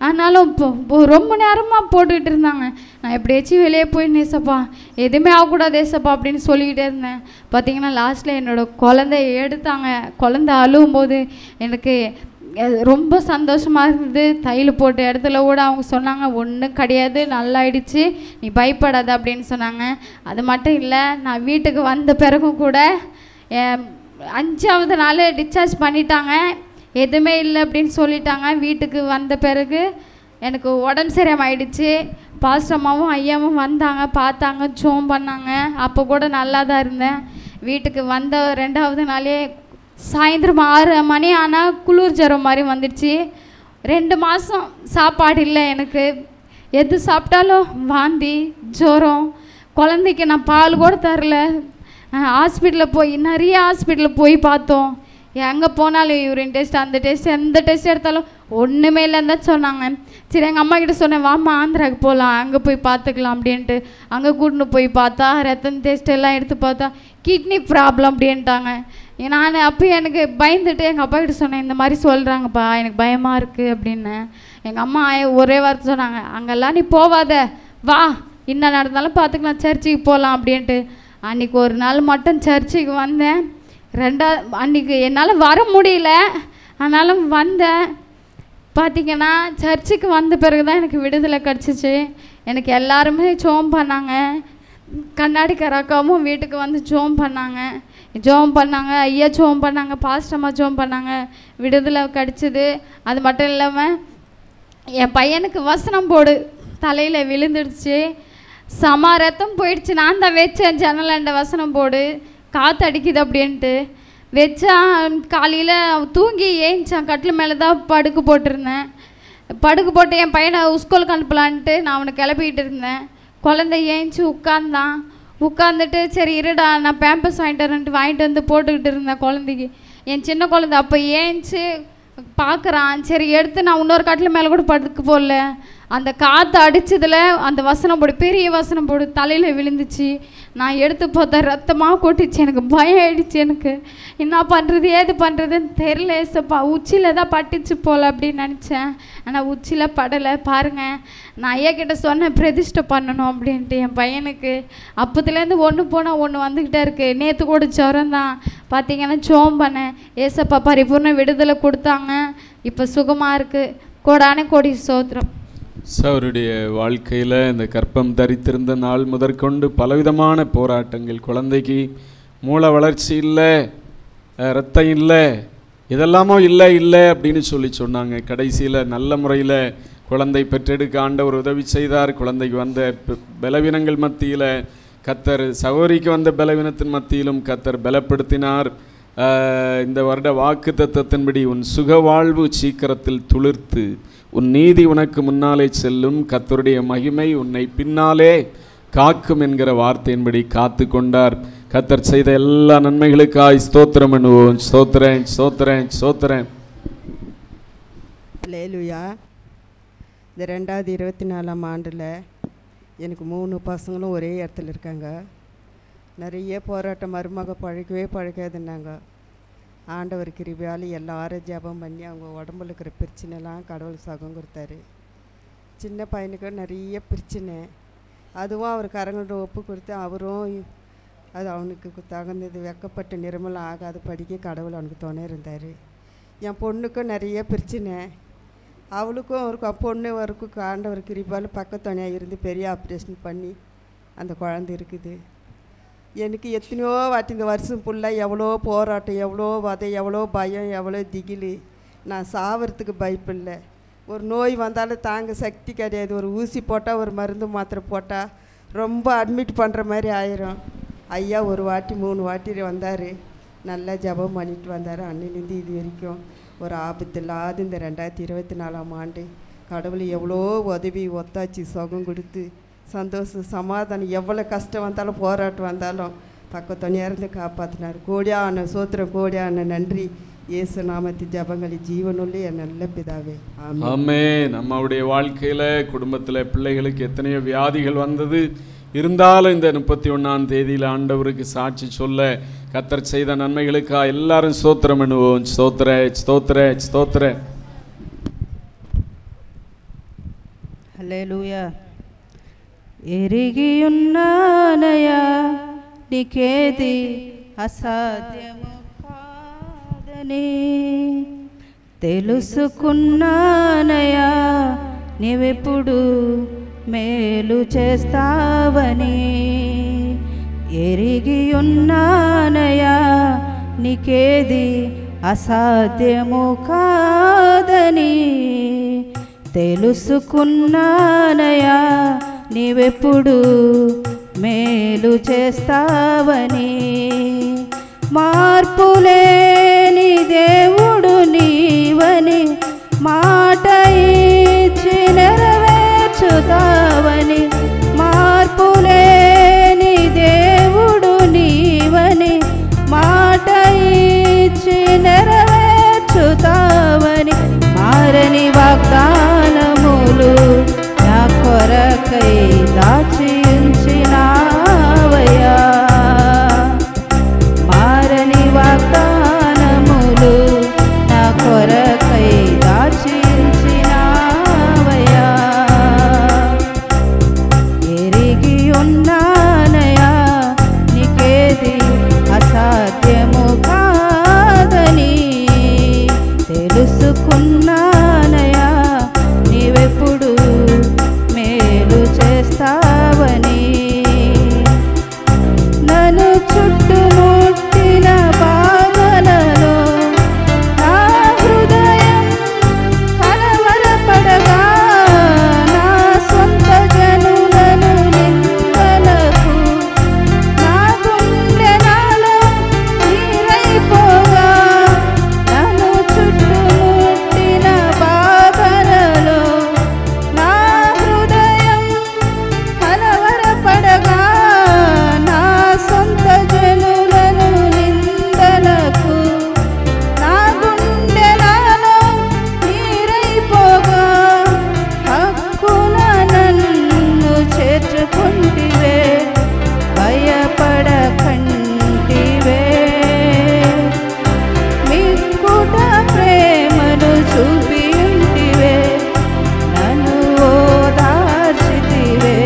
ஆனாலும் இப்போ ரொம்ப நேரமாக போட்டுக்கிட்டு இருந்தாங்க. நான் எப்படியாச்சும் வெளியே போய் நேசப்பா எதுவுமே ஆகக்கூடாது ஏசப்பா அப்படின்னு சொல்லிக்கிட்டே இருந்தேன். பார்த்தீங்கன்னா லாஸ்ட்டில் என்னோடய குழந்தைய எடுத்தாங்க. குழந்தை அழுவும்போது எனக்கு ரொம்ப சந்தோஷமாக இருந்தது. தையல் போட்ட இடத்துல கூட அவங்க சொன்னாங்க ஒன்றும் கிடையாது, நல்லாயிடுச்சு, நீ பயப்படாத அப்படின்னு சொன்னாங்க. அது மட்டும் இல்லை, நான் வீட்டுக்கு வந்த பிறகும் கூட 5ஆவது நாள் டிஸ்சார்ஜ் பண்ணிட்டாங்க. எதுவுமே இல்லை அப்படின்னு சொல்லிட்டாங்க. வீட்டுக்கு வந்த பிறகு எனக்கு உடம்பு சரியாமல் ஆயிடுச்சு. பாஸ்டம்மாவும் ஐயாவும் வந்தாங்க, பார்த்தாங்க, ஜோம் பண்ணாங்க. அப்போ கூட நல்லா தான் இருந்தேன். வீட்டுக்கு வந்த 2ஆவது நாளே சாயந்தரம் 6 மணி ஆனால் குளிர் ஜரம் மாதிரி வந்துடுச்சு. 2 மாதம் சாப்பாடு இல்லை எனக்கு. எது சாப்பிட்டாலும் வாந்தி ஜுரம். குழந்தைக்கு நான் பால் கூட தரல. ஹாஸ்பிட்டலில் நிறைய ஹாஸ்பிட்டலில் போய் பார்த்தோம். எங்கே போனாலும் யூரின் டெஸ்ட் அந்த டெஸ்ட் எந்த டெஸ்ட் எடுத்தாலும் ஒன்றுமே இல்லைன்னு தான் சொன்னாங்க. சரி எங்கள் அம்மா கிட்ட சொன்னேன், வாம்மா ஆந்திராவுக்கு போகலாம், அங்கே போய் பார்த்துக்கலாம் அப்படின்ட்டு. அங்கே கூட்டின்னு போய் பார்த்தா ரத்தம் டெஸ்ட் எல்லாம் எடுத்து பார்த்தா கிட்னி ப்ராப்ளம் அப்படின்ட்டாங்க. நான் அப்போ எனக்கு பயந்துட்டு எங்கள் அப்பா கிட்ட சொன்னேன், இந்த மாதிரி சொல்கிறாங்கப்பா எனக்கு பயமாக இருக்குது அப்படின்னு. எங்கள் அம்மா ஒரே வார்த்தை சொன்னாங்க, அங்கெல்லாம் நீ போவாத, வா என்ன நடந்தாலும் பார்த்துக்கலாம், சர்ச்சுக்கு போகலாம் அப்படின்ட்டு. அன்றைக்கி ஒரு நாள் மட்டும் சர்ச்சுக்கு வந்தேன். அன்றைக்கி என்னால் வர முடியல, ஆனாலும் வந்தேன். பார்த்திங்கன்னா சர்ச்சுக்கு வந்த பிறகு தான் எனக்கு விடுதலை கிடச்சிச்சு. எனக்கு எல்லாருமே ஜோம் பண்ணாங்க. கண்ணாடிக்கார அக்காவும் வீட்டுக்கு வந்து ஜோம் பண்ணாங்க, ஐயா ஜோம் பண்ணாங்க, பாஸ்டம்மா ஜோம் பண்ணாங்க. விடுதலை கிடச்சிது. அது மட்டும் இல்லாமல் என் பையனுக்கு வசனம் போடு தலையில் விழுந்துடுச்சு. ரத்தம் போயிடுச்சு. நான் தான் வச்சேன் ஜன்னலாண்ட வசனம் போடு காற்று அடிக்குது அப்படின்ட்டு வச்சா. காலையில் தூங்கி ஏஞ்சான், கட்டில் மேலே தான் படுக்க போட்டிருந்தேன். படுக்க போட்டு என் பையனை ஸ்கூலுக்கு அனுப்பலான்ட்டு நான் அவனை கிளப்பிக்கிட்டு இருந்தேன். குழந்தை ஏஞ்சி உட்காந்துட்டு சரி இருடா நான் பேம்பஸ் வாங்கிட்டு வந்து போட்டுக்கிட்டு இருந்தேன் குழந்தைக்கு. என் சின்ன குழந்தை அப்போ ஏஞ்சி பார்க்குறான். சரி எடுத்து நான் இன்னொரு கட்டில் மேலே கூட படுக்க போடல. அந்த காற்று அடித்ததில் அந்த வசனம் போடு பெரிய வசனம் போடு தலையில் விழுந்துச்சு. நான் எடுத்து பார்த்தா ரத்தமாக கொட்டிச்சு. எனக்கு பயம் ஆயிடுச்சு. எனக்கு என்ன பண்ணுறது ஏது பண்ணுறதுன்னு தெரியல. ஏசப்பா உச்சியில் தான் பட்டுச்சு போல் அப்படின்னு நினச்சேன். ஆனால் உச்சியில் படலை. பாருங்கள், நான் ஐயா கிட்ட சொன்னேன் பிரதிஷ்டை பண்ணணும் அப்படின்ட்டு என் பையனுக்கு. அப்போதுலேருந்து ஒன்று போனால் ஒன்று வந்துக்கிட்டே இருக்குது. நேற்று கூட ஜுரம் தான். பார்த்தீங்கன்னா ஜோம் பண்ணேன். ஏசப்பா பரிபூர்ண விடுதலை கொடுத்தாங்க. இப்போ சுகமாக இருக்குது. கோடான கோடி ஸ்தோத்திரம். அவருடைய வாழ்க்கையில் இந்த கர்ப்பம் தரித்திருந்த நாள் முதற்கொண்டு பலவிதமான போராட்டங்கள். குழந்தைக்கு மூளை வளர்ச்சி இல்லை, ரத்தம் இல்லை, இதெல்லாமோ இல்லை அப்படின்னு சொன்னாங்க. கடைசியில் நல்ல முறையில் குழந்தை பெற்றெடுக்க ஆண்டவர் உதவி செய்தார். குழந்தைக்கு வந்த பலவீனங்கள் மத்தியில் கர்த்தர், சகோதரிக்கு வந்த பலவீனத்தின் மத்தியிலும் கர்த்தர் பலப்படுத்தினார். இந்த வருட வாக்கு தத்தத்தின்படி உன் சுக வாழ்வு சீக்கிரத்தில் துளிர்த்து உன் நீதி உனக்கு முன்னாலே செல்லும், கர்த்தருடைய மகிமை உன்னை பின்னாலே காக்கும் என்கிற வார்த்தையின்படி காத்து கொண்டார். கர்த்தர் செய்த எல்லா நன்மைகளுக்காய் ஸ்தோத்திரம் பண்ணுவோம். ஸ்தோத்திரேன். அல்லேலூயா. இந்த 2024ஆம் ஆண்டில் எனக்கு 3 பசங்களும் ஒரே இடத்துல இருக்காங்க. நிறைய போராட்டம், மருமக பழக்காதுன்னாங்க. ஆண்டவர் கிருபையால் எல்லாரும் ஜெபம் பண்ணி அவங்க உடம்புல இருக்கிற பிரச்சனைலாம் கடவுள் சுகம் கொடுத்தாரு. சின்ன பையனுக்கு நிறைய பிரச்சனை, அதுவும் அவர் கரங்கள்ட்ட ஒப்பு கொடுத்து அவரும் அது அவனுக்கு தகுந்தது வெக்கப்பட்டு நிர்மலம் ஆகாது படிக்க கடவுள் அவனுக்கு துணை இருந்தார். என் பொண்ணுக்கும் நிறைய பிரச்சனை, அவளுக்கும் ஒரு பொண்ணு வரைக்கும் ஆண்டவர் கிருபையால் பக்கத்துணையாக இருந்து பெரிய ஆப்ரேஷன் பண்ணி அந்த குழந்தை இருக்குது. எனக்கு எத்தனையோ வாட்டி இந்த வருஷம் ஃபுல்லாக எவ்வளோ போராட்டம், எவ்வளோ வதை, எவ்வளோ பயம், எவ்வளோ திகில். நான் சாவறதுக்கு பயப்பில்லை. ஒரு நோய் வந்தாலும் தாங்க சக்தி கிடையாது. ஒரு ஊசி போட்டால் ஒரு மருந்து மாத்திரை போட்டால் ரொம்ப அட்மிட் பண்ணுற மாதிரி ஆயிரும். ஐயா ஒரு வாட்டி 3 வாட்டி வந்தார், நல்லா ஜபம் பண்ணிட்டு வந்தார். அன்னிலேருந்து இது வரைக்கும் ஒரு ஆபத்து இல்லாத இந்த 2024ஆம் ஆண்டு கடவுள் எவ்வளோ உதவி ஒத்தாச்சு, சுகம் கொடுத்து சந்தோஷம் சமாதானம், எவ்வளோ கஷ்டம் வந்தாலும் போராட்டம் வந்தாலும் பக்கத்துணையாக இருந்து காப்பாற்றினார். கோடியான சோத்திரம், கோடியான நன்றி. இயேசு நாமத்து ஜபங்களை ஜீவனுள்ளே என் நல்ல பிதாவே. ஆமென். நம்முடைய வாழ்க்கையில் குடும்பத்தில் பிள்ளைகளுக்கு எத்தனையோ வியாதிகள் வந்தது. இருந்தாலும் இந்த 31ஆம் தேதியில் ஆண்டவருக்கு சாட்சி சொல்ல கர்த்தர் செய்த நன்மைகளுக்காக எல்லாரும் ஸ்தோத்திரம் பண்ணுவோம். ஸ்தோத்திர ஸ்தோத்திர ஸ்தோத்திர. హల్లెలూయా. ఎరిగియున్నానయా నీకేది అసాధ్యము కాదని, తెలుసుకున్నానయా నీవెప్పుడు మేలు చేస్తావని. ఎరిగియున్నానయా నీకేది అసాధ్యము కాదని, తెలుసుకున్నానయా నీవెప్పుడు మేలు చేస్తావని. మార్పులేని దేవుడు నీవని, మాట ఇచ్చి నెరవేర్చుతావని. మార్పులేని దేవుడు నీవని, మాట ఇచ్చి నెరవేర్చుతావని. మారని వాగ్దానములు నా కొరకై దాచి ఉంచినావయ్యా. మారని వాగ్దానములు నా కొరకై దాచి ఉంచినావయ్యా. ఎరిగి ఉన్నానయా నీకేది అసాధ్యము కాదని, తెలుసుకున్నానయా నీవెప్పుడు మేలు చేస్తావని. నన్ను చుట్టుముట్టిన బాధలలో నా హృదయం కలవరపడగా, నా సొంత జనులను నిందలకు నా గుండె నాలో నీరైపోగా, నన్ను చుట్టుముట్టిన బాధలలో నా హృదయం కలవరపడగా, నా సొంత జనులను నిందలకు నా గుండె నాలో నీరైపోగా, హక్కున నన్ను చేర్చుకుంటివే, భయపడకంటివే. మిక్కుట ప్రేమను చూపియుంటివే, నన్ను ఓదార్చితివే.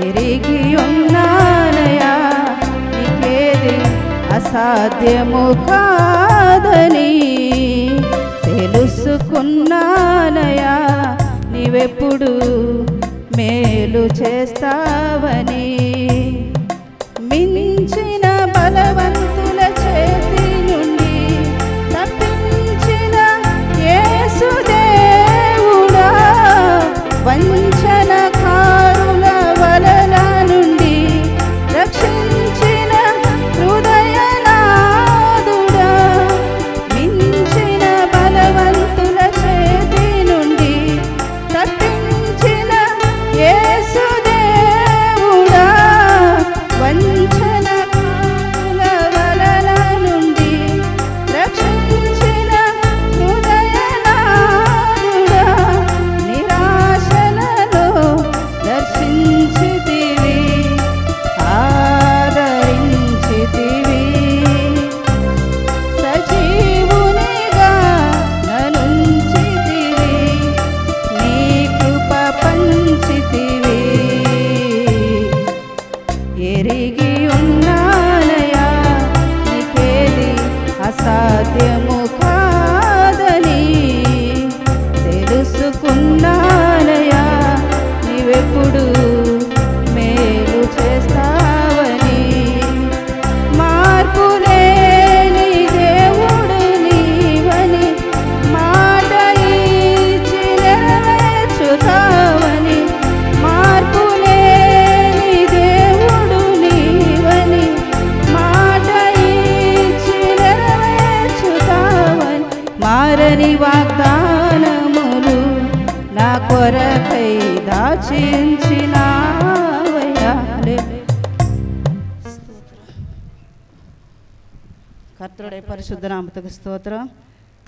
ఎరిగి ఉన్నానయా నీకేది అసాధ్యము కాదని, తెలుసుకున్నానయా నీవెప్పుడు మేలు చేస్తావని. మించిన బలవంతుల చేతి నుండి తప్పించిన యేసుదేవుడా, వంచనకారుల వలల నుండి రక్షించిన హృదయనాథుడా. మించిన బలవంతుల చేతి నుండి తప్పించిన యేసుదేవుడా, మారని వాగ్దానములు నా కొరకై దాచించినావయ్యా. கர்த்தருடைய பரிசுத்த நாமத்துக்கு ஸ்தோத்திரம்.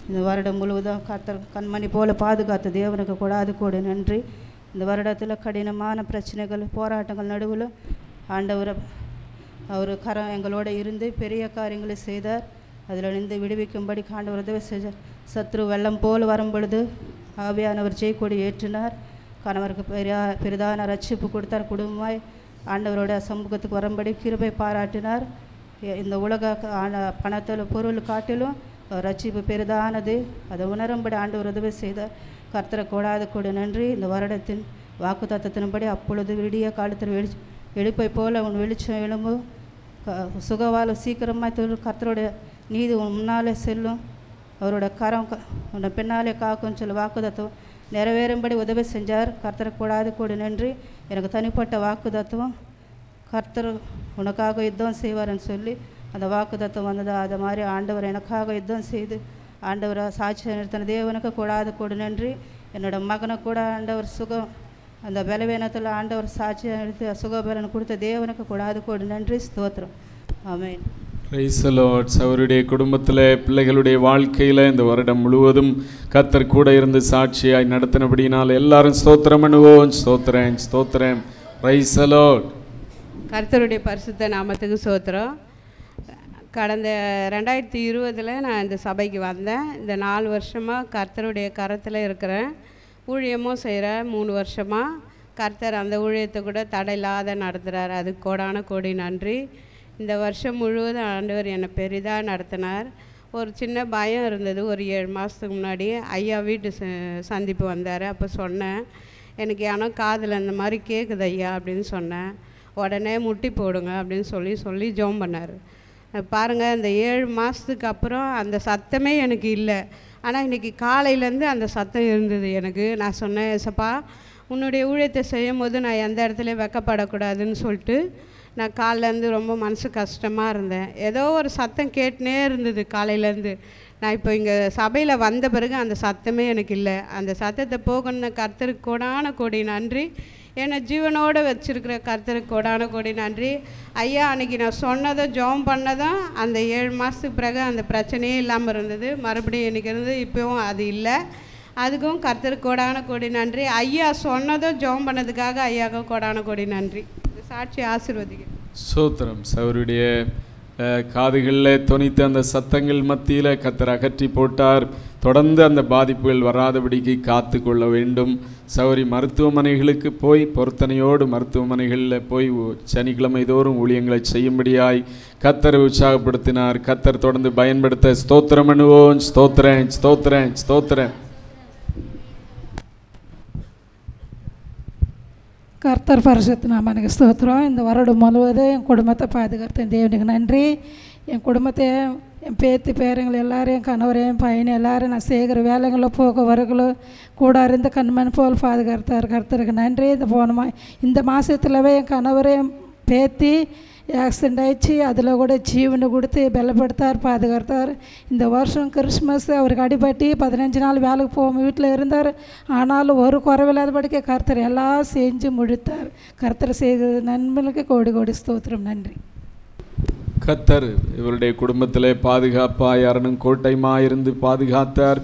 இந்த வருடம் முழுவதும் கர்த்தர் கண்மணி போல பாதுகாத்த தேவனுக்கு கூடாது கூட நன்றி. இந்த வருடத்தில் கடினமான பிரச்சனைகள் போராட்டங்கள் நடுவில் ஆண்டவர் அவர் கரம் எங்களோட இருந்து பெரிய காரியங்களை செய்தார். அதில் இருந்து விடுவிக்கும்படி ஆண்டவர் உதவி செய்தார். சத்ரு வெள்ளம் போல் வரும் பொழுது ஆவியானவர் ஜெயக்கொடி ஏற்றினார். கணவருக்கு பெரிதான ரட்சிப்பு கொடுத்தார். குடும்பமாய் ஆண்டவரோட சமூகத்துக்கு வரும்படி கிருபை பாராட்டினார். இந்த உலக பணத்தில் பொருள் காட்டிலும் ரட்சிப்பு பெரிதானது. அதை உணரும்படி ஆண்டவர் உதவி செய்தார். கர்த்தரை கூடாது கூட நன்றி. இந்த வருடத்தின் வாக்கு தத்துவத்தின்படி அப்பொழுது விடிய காலத்தில் எழுப்பை போல உன் வெளிச்சம் எழும்பு, சுகவாழ சீக்கிரமாக தொழில், கர்த்தருடைய நீதி உன் முன்னாலே செல்லும், அவரோட கரம் உன்னை பின்னாலே காக்கும்னு சொல்லி வாக்கு தத்துவம் நிறைவேறும்படி உதவி செஞ்சார். கர்த்தரை கூடாது கூட நன்றி. எனக்கு தனிப்பட்ட வாக்கு தத்துவம், கர்த்தர் உனக்காக யுத்தம் செய்வார்னு சொல்லி அந்த வாக்கு தத்துவம் வந்தது. அது மாதிரி ஆண்டவர் எனக்காக யுத்தம் செய்து ஆண்டவரை சாட்சி நிறுத்தின தேவனுக்கு கூடாது கூட நன்றி. என்னோடய மகனை கூட ஆண்டவர் சுகம் அந்த பலவீனத்தில் ஆண்டவர் சாட்சி நிறுத்தி சுகபலன் கொடுத்த தேவனுக்கு கூடாது கூட நன்றி. ஸ்தோத்திரம். ஆமென். Praise the Lord. அவருடைய குடும்பத்தில் பிள்ளைகளுடைய வாழ்க்கையில் இந்த வருடம் முழுவதும் கர்த்தர் கூட இருந்து சாட்சியாய் நடத்தினபடினால் எல்லாரும் ஸ்தோத்திரம் பண்ணுவோம். ஸ்தோத்திரம் ஸ்தோத்திரம். Praise the Lord. கர்த்தருடைய பரிசுத்த நாமத்துக்கு ஸ்தோத்திரம். கடந்த 2020 நான் இந்த சபைக்கு வந்தேன். இந்த 4 வருஷமாக கர்த்தருடைய கரத்தில் இருக்கிறேன். ஊழியமும் செய்கிறேன். 3 வருஷமாக கர்த்தர் அந்த ஊழியத்தை கூட தடையில்லாத நடத்துகிறார். அதுக்கு கோடான கோடி நன்றி. இந்த வருஷம் முழுவதும் ஆண்டவர் என்னை பெரிதாக நடத்தினார். ஒரு சின்ன பயம் இருந்தது. ஒரு 7 மாதத்துக்கு முன்னாடி ஐயா வீட்டு சந்திப்பு வந்தார். அப்போ சொன்னேன், எனக்கு ஏன்னா காதில் அந்த மாதிரி கேட்குது ஐயா அப்படின்னு சொன்னேன். உடனே முட்டி போடுங்க அப்படின்னு சொல்லி ஜெபம் பண்ணார். பாருங்கள், இந்த 7 மாதத்துக்கு அப்புறம் அந்த சத்தமே எனக்கு இல்லை. ஆனால் இன்றைக்கி காலையிலேருந்து அந்த சத்தம் இருந்தது எனக்கு. நான் சொன்னேன், ஏசப்பா உன்னுடைய ஊழியத்தை செய்யும் போது நான் எந்த இடத்துலையும் வெக்கப்படக்கூடாதுன்னு சொல்லிட்டு நான் காலையிலேருந்து ரொம்ப மனசு கஷ்டமாக இருந்தேன். ஏதோ ஒரு சத்தம் கேட்டுனே இருந்தது காலையிலேருந்து. நான் இப்போ இங்கே சபையில் வந்த பிறகு அந்த சத்தமே எனக்கு இல்லை. அந்த சத்தத்தை போகணுன்னு கர்த்தருக்கு கோடான கோடி நன்றி. என்னை ஜீவனோடு வச்சுருக்கிற கர்த்தருக்கு கோடான கோடி நன்றி. ஐயா அன்றைக்கி நான் சொன்னதும் ஜெபம் பண்ணதும் அந்த 7 மாதத்துக்கு பிறகு அந்த பிரச்சனையே இல்லாமல் இருந்தது. மறுபடியும் எனக்கு இருந்து இப்போவும் அது இல்லை. அதுக்கும் கர்த்தருக்கு கோடான கோடி நன்றி. ஐயா சொன்னதும் ஜெபம் பண்ணதுக்காக ஐயாவுக்கும் கோடான கோடி நன்றி. சாட்சி ஆசீர்வதிக்கிறேன். ஸ்தோத்திரம். அவருடைய காதுகளில் தொனித்த அந்த சத்தங்கள் மத்தியில் கர்த்தர் அகற்றி போட்டார். தொடர்ந்து அந்த பாதிப்புகள் வராதபடிக்கு காத்து கொள்ள வேண்டும். சௌரி மருத்துவமனைகளுக்கு போய் பொருத்தனையோடு மருத்துவமனைகளில் போய் சனிக்கிழமை தோறும் ஊழியங்களை செய்யும்படியாய் கர்த்தரை உற்சாகப்படுத்தினார். கர்த்தர் தொடர்ந்து பயன்படுத்த ஸ்தோத்திரம் பண்ணுவோம். ஸ்தோத்திரம் ஸ்தோத்திரம் ஸ்தோத்திரம். கர்த்தர் பரிசுத்த நாமத்துக்கு ஸ்தோத்திரம். இந்த வருடம் முழுவதும் என் குடும்பத்தை பாதுகாத்த தேவனுக்கு நன்றி. என் குடும்பத்தை, என் பேத்தி பேரங்கள் எல்லாரும், என் கணவர், என் பையன் எல்லாரும் நான் செய்கிற வேலைங்களும் போக வரங்களும் கூட இருந்து கண்மண் போல் பாதுகாத்தார். கர்த்தருக்கு நன்றி. இந்த மாதத்துலவே என் கணவர், என் பேத்தி ஆக்சிடெண்ட் ஆயிடுச்சு. அதில் கூட ஜீவனை கொடுத்து பலப்படுத்தார், பாதுகாத்தார். இந்த வருஷம் கிறிஸ்மஸ் அவருக்கு அடிபட்டு 15 நாள் வேலைக்கு போகாமல் வீட்டில் இருந்தார். ஆனாலும் ஒரு குறைவில்லாதபடிக்க கர்த்தர் எல்லாம் செஞ்சு முடித்தார். கர்த்தர் செய்த நண்பர்களுக்கு கோடி கோடி ஸ்தோத்திரம். நன்றி. கர்த்தர் இவருடைய குடும்பத்தில் பாதுகாப்பாக யாரனும் கோட்டையுமாயிருந்து பாதுகாத்தார்.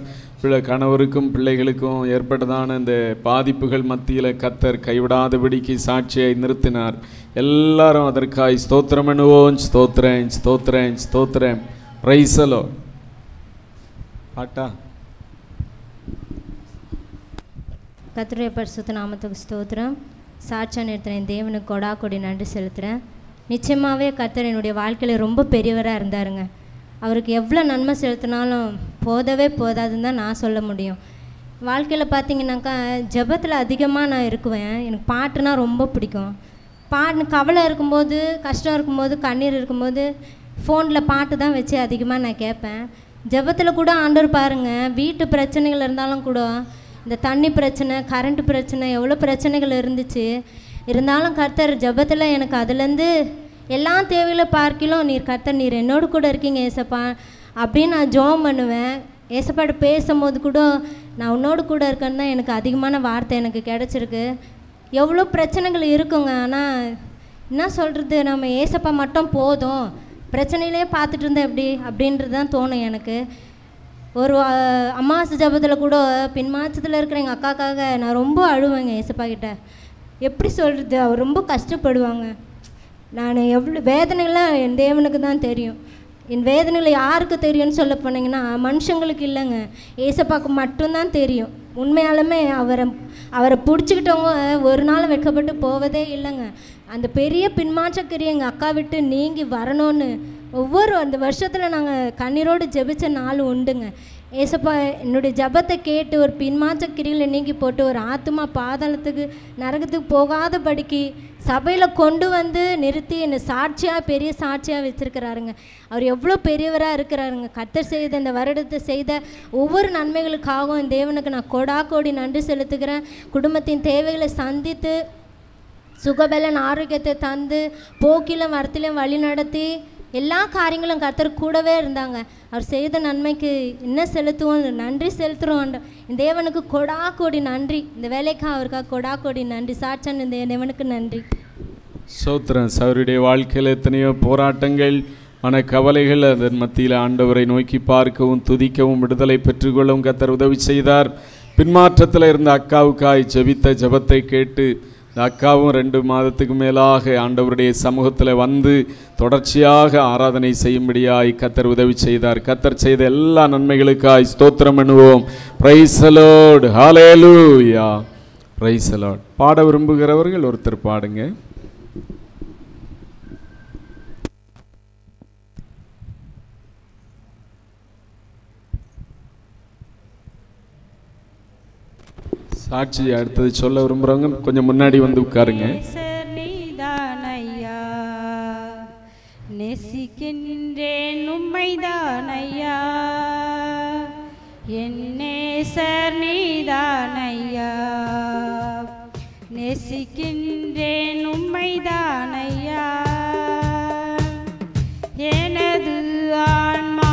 கணவருக்கும் பிள்ளைகளுக்கும் ஏற்பட்டதான இந்த பாதிப்புகள் மத்தியில் கர்த்தர் கைவிடாதபடிக்கு சாட்சியை நிறுத்தினார். எல்லாரும் அதற்காய் ஸ்தோத்திரம் பண்ணுவோம். ஸ்தோத்திரம் ஸ்தோத்திரம் ஸ்தோத்திரம். Praise the Lord. பாட்டா கர்த்தருடைய பரிசுத்த நாமத்துக்கு ஸ்தோத்திரம். சாட்சியாக நிறுத்தின தேவனுக்கு கொடா கொடி நன்றி செலுத்துகிறேன். நிச்சயமாகவே கர்த்தர் என்னுடைய வாழ்க்கையில் ரொம்ப பெரியவராக இருந்தாருங்க. அவருக்கு எவ்வளோ நன்மை செலுத்தினாலும் போதவே போதாதுன்னு தான் நான் சொல்ல முடியும். வாழ்க்கையில் பார்த்தீங்கன்னாக்கா ஜெபத்தில் அதிகமாக நான் இருக்குவேன். எனக்கு பாட்டுனா ரொம்ப பிடிக்கும். கவலை இருக்கும்போது, கஷ்டம் இருக்கும்போது, கண்ணீர் இருக்கும்போது ஃபோனில் பாட்டு தான் வச்சு அதிகமாக நான் கேட்பேன். ஜெபத்தில் கூட ஆண்டவர் பாருங்கள், வீட்டு பிரச்சனைகள் இருந்தாலும் கூட, இந்த தண்ணி பிரச்சனை, கரண்ட் பிரச்சனை, எவ்வளோ பிரச்சனைகள் இருந்துச்சு. இருந்தாலும் கர்த்தர் ஜெபத்தில் எனக்கு அதுலேருந்து எல்லா தேவைகளை பார்க்கிலும் நீர் கர்த்தர், நீர் என்னோடு கூட இருக்கீங்க ஏசப்பா அப்படின்னு நான் ஜெபம் பண்ணுவேன். ஏசப்பாட்ட பேசும்போது கூட நான் உன்னோடு கூட இருக்கேன்னு தான் எனக்கு அதிகமான வார்த்தை எனக்கு கிடச்சிருக்கு. எவ்வளோ பிரச்சனைகள் இருக்குங்க, ஆனால் என்ன சொல்கிறது, நம்ம ஏசப்பா மட்டும் போதும், பிரச்சனையிலே பார்த்துட்டு இருந்தால் எப்படி அப்படின்றது தான் தோணும் எனக்கு. ஒரு அமாவாசை ஜபத்தில் கூட பின்மாற்றத்தில் இருக்கிற எங்கள் அக்காக்காக நான் ரொம்ப அழுவேங்க ஏசப்பா கிட்ட. எப்படி சொல்கிறது, அவர் ரொம்ப கஷ்டப்படுவாங்க. நான் எவ்வளோ வேதனைலாம் என் தேவனுக்கு தான் தெரியும். என் வேதனையில் யாருக்கு தெரியும்னு சொல்ல போனீங்கன்னா மனுஷங்களுக்கு இல்லைங்க, ஏசப்பாவுக்கு மட்டும்தான் தெரியும். உண்மையாலுமே அவரை பிடிச்சிக்கிட்டவங்க ஒரு நாள் வெட்கப்பட்டு போவதே இல்லைங்க. அந்த பெரிய பின்மாற்றக்கிரியை எங்கள் அக்கா விட்டு நீங்கி வரணும்னு அந்த வருஷத்தில் நாங்கள் கண்ணீரோடு ஜெபிச்ச நாள் உண்டுங்க. ஏசப்பா என்னுடைய ஜபத்தை கேட்டு ஒரு பின்மாற்றக்கிரியில் நீங்கி போட்டு ஒரு ஆத்மா பாதாளத்துக்கு நரகத்துக்கு போகாதபடிக்கு சபையில் கொண்டு வந்து நிறுத்தி என்னை சாட்சியாக பெரிய சாட்சியாக வச்சுருக்கிறாருங்க. அவர் எவ்வளோ பெரியவராக இருக்கிறாருங்க. கர்த்தர் செய்த இந்த வருடத்தை செய்த ஒவ்வொரு நன்மைகளுக்காகவும் என் தேவனுக்கு நான் கோடி நன்றி செலுத்துகிறேன். குடும்பத்தின் தேவைகளை சந்தித்து சுகபலன் ஆரோக்கியத்தை தந்து போக்கிலும் வரத்திலும் வழி நடத்தி எல்லா காரியங்களும் கர்த்தர் கூடவே இருந்தாங்க. அவர் செய்த நன்மைக்கு என்ன செலுத்துவோம், நன்றி செலுத்துகிறோம். இந்த தேவனுக்கு கோடி நன்றி. இந்த வேலைக்காக அவருக்காக கோடி நன்றி. சாட்சான் இந்த தேவனுக்கு நன்றி. சோத்திரம். அவருடைய வாழ்க்கையில் எத்தனையோ போராட்டங்கள், மனக்கவலைகள், அதன் மத்தியில் ஆண்டவரை நோக்கி பார்க்கவும் துதிக்கவும் விடுதலை பெற்றுக்கொள்ளவும் கர்த்தர் உதவி செய்தார். பின்மாற்றத்தில் இருந்த அக்காவுக்காய் ஜெபித்த ஜெபத்தை கேட்டு இந்த அக்காவும் 2 மாதத்துக்கு மேலாக ஆண்டவருடைய சமூகத்தில் வந்து தொடர்ச்சியாக ஆராதனை செய்யும்படியாய் கர்த்தர் உதவி செய்தார். கர்த்தர் செய்த எல்லா நன்மைகளுக்காய் ஸ்தோத்திரம் பண்ணுவோம். Praise the Lord. Hallelujah. Praise the Lord. பாட விரும்புகிறவர்கள் ஒருத்தர் பாடுங்க. சாட்சி அடுத்தது சொல்ல விரும்புகிறவங்க கொஞ்சம் முன்னாடி வந்து உட்காருங்க. நீதானையா நேசிக்கின்றேன் உம்மைதானையா, என் நேசர் நீதானையா, நேசிக்கின்றேன் உம்மைதானையா, எனது ஆன்மா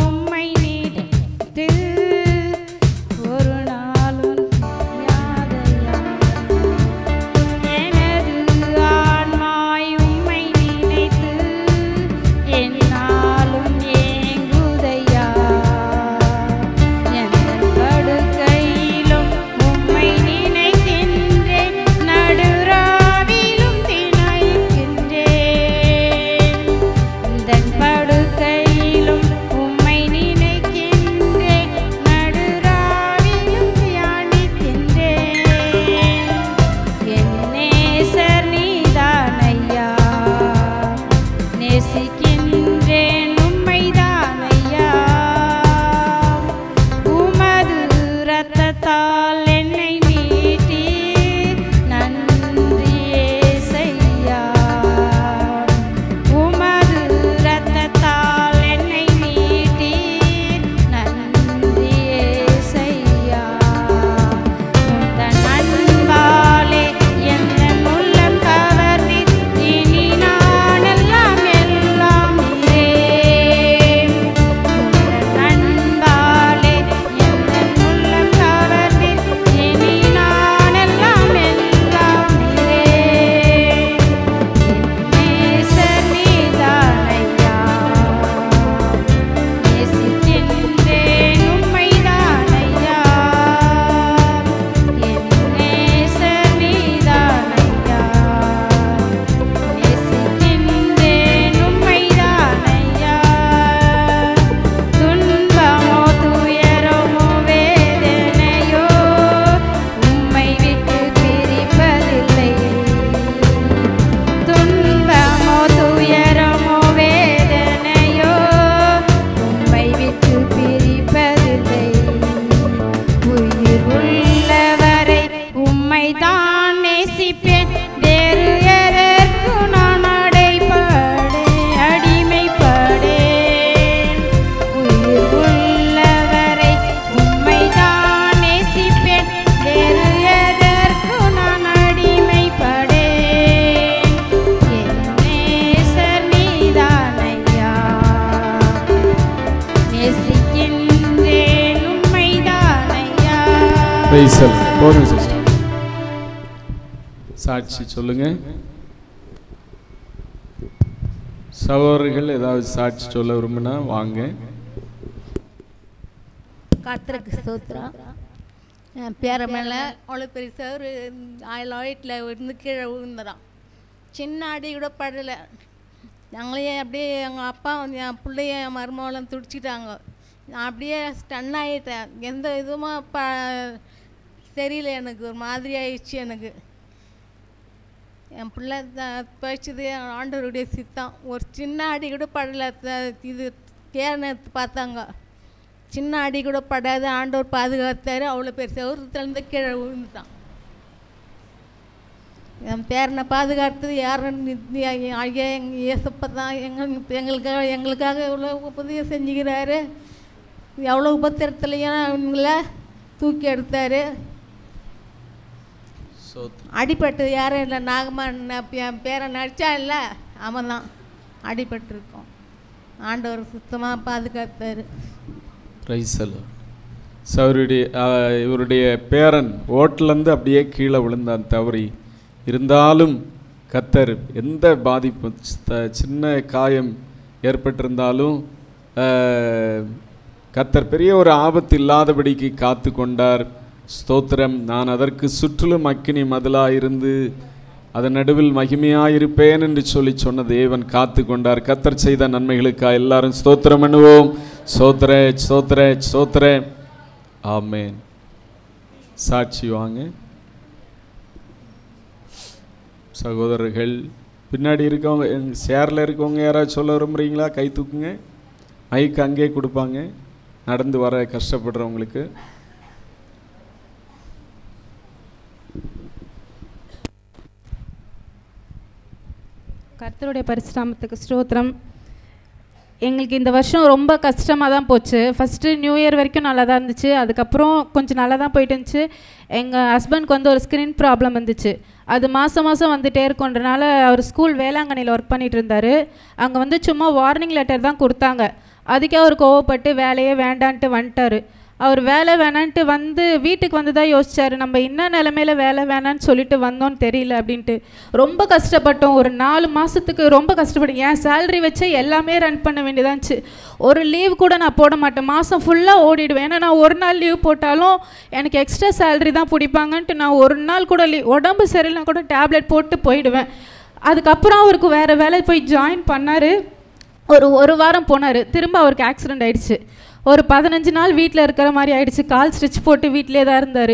உம்மை நினைத்து ஒரு நாளும் யாதையா, எனது ஆன்மாய் உம்மை நினைத்து என்னாலும் ஏங்குதையா, எந்தன் படுக்கையிலும் உம்மை நினைக்கின்றேன், நடுராவிலும் திளைக்கின்றேன், எந்தன் படுக்கையிலும் உம்மை நினைக்கின்றேன், நடுராவிலும் தியானிக்கின்றேன், என் நேசர் நீதானையா, நேசிக்கின்றேன் உம்மைதானையா, உமது இரத்தத்தால் என்னை மீட்டி நன்றி ஏசையா, உமது இரத்தத்தால் என்னை மீட்டி நன்றி ஏசையா, உந்தன் அன்பாலே எந்தன் உள்ளம் கவர்ந்தீர், இனி நானெல்லாம் எல்லாம் நீரே, உந்தன் அன்பாலே எந்தன் உள்ளம் கவர்ந்தீர், போதும் சிஸ்டர். சாட்சி சொல்லுங்க. சகோதரர்கள் ஏதாவது சாட்சி சொல்ல விரும்பினா வாங்க. கர்த்தருக்கு ஸ்தோத்திரம். என் பேரை மேலே அவ்வளோ பெரிய சார் 1008 இருந்து கீழே விழுந்துடான். சின்ன அடி கூட படலை. நாங்களே அப்படியே எங்கள் அப்பா என் பிள்ளைய என் மருமகளும் துடிச்சிட்டாங்க. நான் அப்படியே ஸ்டன் ஆகிட்டேன். எந்த இதுவுமா தெரியல, எனக்கு ஒரு மாதிரி ஆயிடுச்சு. எனக்கு என் பிள்ளை பழிச்சது ஆண்டவருடைய சித்தம். ஒரு சின்ன அடி கூட படலை. இது தேர்னை பார்த்தாங்க, சின்ன அடி கூட படாது. ஆண்டவர் பாதுகாத்தார். அவ்வளோ பேர் செவரத்துலேருந்து கீழே விழுந்துட்டான். என் பேரனை பாதுகாத்தது யாருன்னு ஐயா எங்கள் இயேசப்பா தான். எங்களுக்காக எவ்வளோ உபதவியை செஞ்சுக்கிறாரு. எவ்வளோ உபத்திரத்துலையும் அவங்கள தூக்கி எடுத்தார். அடிபட்டது யாரும் இல்லை. நாகமான் என் பேரை நடிச்சா இல்லை, அவன் தான் அடிபட்டிருக்கோம். ஆண்டவர் சுத்தமாக பாதுகாத்தார். இவருடைய பேரன் ஓட்டிலேருந்து அப்படியே கீழே விழுந்தான் தவறி. இருந்தாலும் கர்த்தர் எந்த பாதிப்பு சின்ன காயம் ஏற்பட்டிருந்தாலும் கர்த்தர் பெரிய ஒரு ஆபத்து இல்லாதபடிக்கு காத்து கொண்டார். ஸ்தோத்திரம். நான் அதற்கு சுற்றிலும் அக்கினி மதிலாயிருந்து அதன் நடுவில் மகிமையாயிருப்பேன் என்று சொன்ன தேவன் காத்து கொண்டார். கர்த்தர் செய்த நன்மைகளுக்காக எல்லாரும் ஸ்தோத்திரம் பண்ணுவோம். ஸ்தோத்திர ஸ்தோத்திர ஸ்தோத்திர. ஆமென். சாட்சி வாங்க சகோதரர்கள். பின்னாடி இருக்கவங்க, சேரில் இருக்கவங்க யாராவது சொல்ல விரும்புகிறீங்களா? கை தூக்குங்க. மைக்கு அங்கே கொடுப்பாங்க. நடந்து வர கஷ்டப்படுறவங்களுக்கு. கர்த்தருடைய பரிசுநாமத்துக்கு ஸ்தோத்திரம். எங்களுக்கு இந்த வருஷம் ரொம்ப கஷ்டமாக தான் போச்சு. ஃபஸ்ட்டு நியூ இயர் வரைக்கும் நல்லா தான் இருந்துச்சு. அதுக்கப்புறம் கொஞ்சம் நல்லா தான் போயிட்டு இருந்துச்சு. எங்கள் ஹஸ்பண்ட்க்கு வந்து ஒரு ஸ்கிரீன் ப்ராப்ளம் இருந்துச்சு. அது மாதம் வந்துகிட்டே இருக்குன்றனால அவர் ஸ்கூல் வேளாங்கண்ணியில் ஒர்க் பண்ணிகிட்டு இருந்தார். அங்கே வந்து சும்மா வார்னிங் லெட்டர் தான் கொடுத்தாங்க. அதுக்கே அவர் கோவப்பட்டு வேலையே வேண்டான்ட்டு வந்துட்டார். அவர் வேலை வேணான்ட்டு வந்து வீட்டுக்கு வந்து தான் யோசிச்சார், நம்ம என்ன நிலமையில வேலை வேணான்னு சொல்லிட்டு வந்தோன்னு தெரியல அப்படின்ட்டு. ரொம்ப கஷ்டப்பட்டோம். ஒரு 4 மாதத்துக்கு ரொம்ப கஷ்டப்பட்டேன். என் சேலரி வச்சு எல்லாமே ரன் பண்ண வேண்டியதாச்சு. ஒரு லீவ் கூட நான் போட மாட்டேன். மாதம் ஃபுல்லாக ஓடிடுவேன். ஏன்னா நான் ஒரு நாள் லீவ் போட்டாலும் எனக்கு எக்ஸ்ட்ரா சேலரி தான் பிடிப்பாங்கன்ட்டு நான் ஒரு நாள் கூட உடம்பு சரியில்லைனா கூட டேப்லெட் போட்டு போயிடுவேன். அதுக்கப்புறம் அவருக்கு வேறு வேலை போய் ஜாயின் பண்ணார். ஒரு வாரம் போனார். திரும்ப அவருக்கு ஆக்சிடெண்ட் ஆகிடுச்சு. ஒரு 15 நாள் வீட்டில் இருக்கிற மாதிரி ஆகிடுச்சு. கால் ஸ்டிச் போட்டு வீட்டிலே தான் இருந்தார்.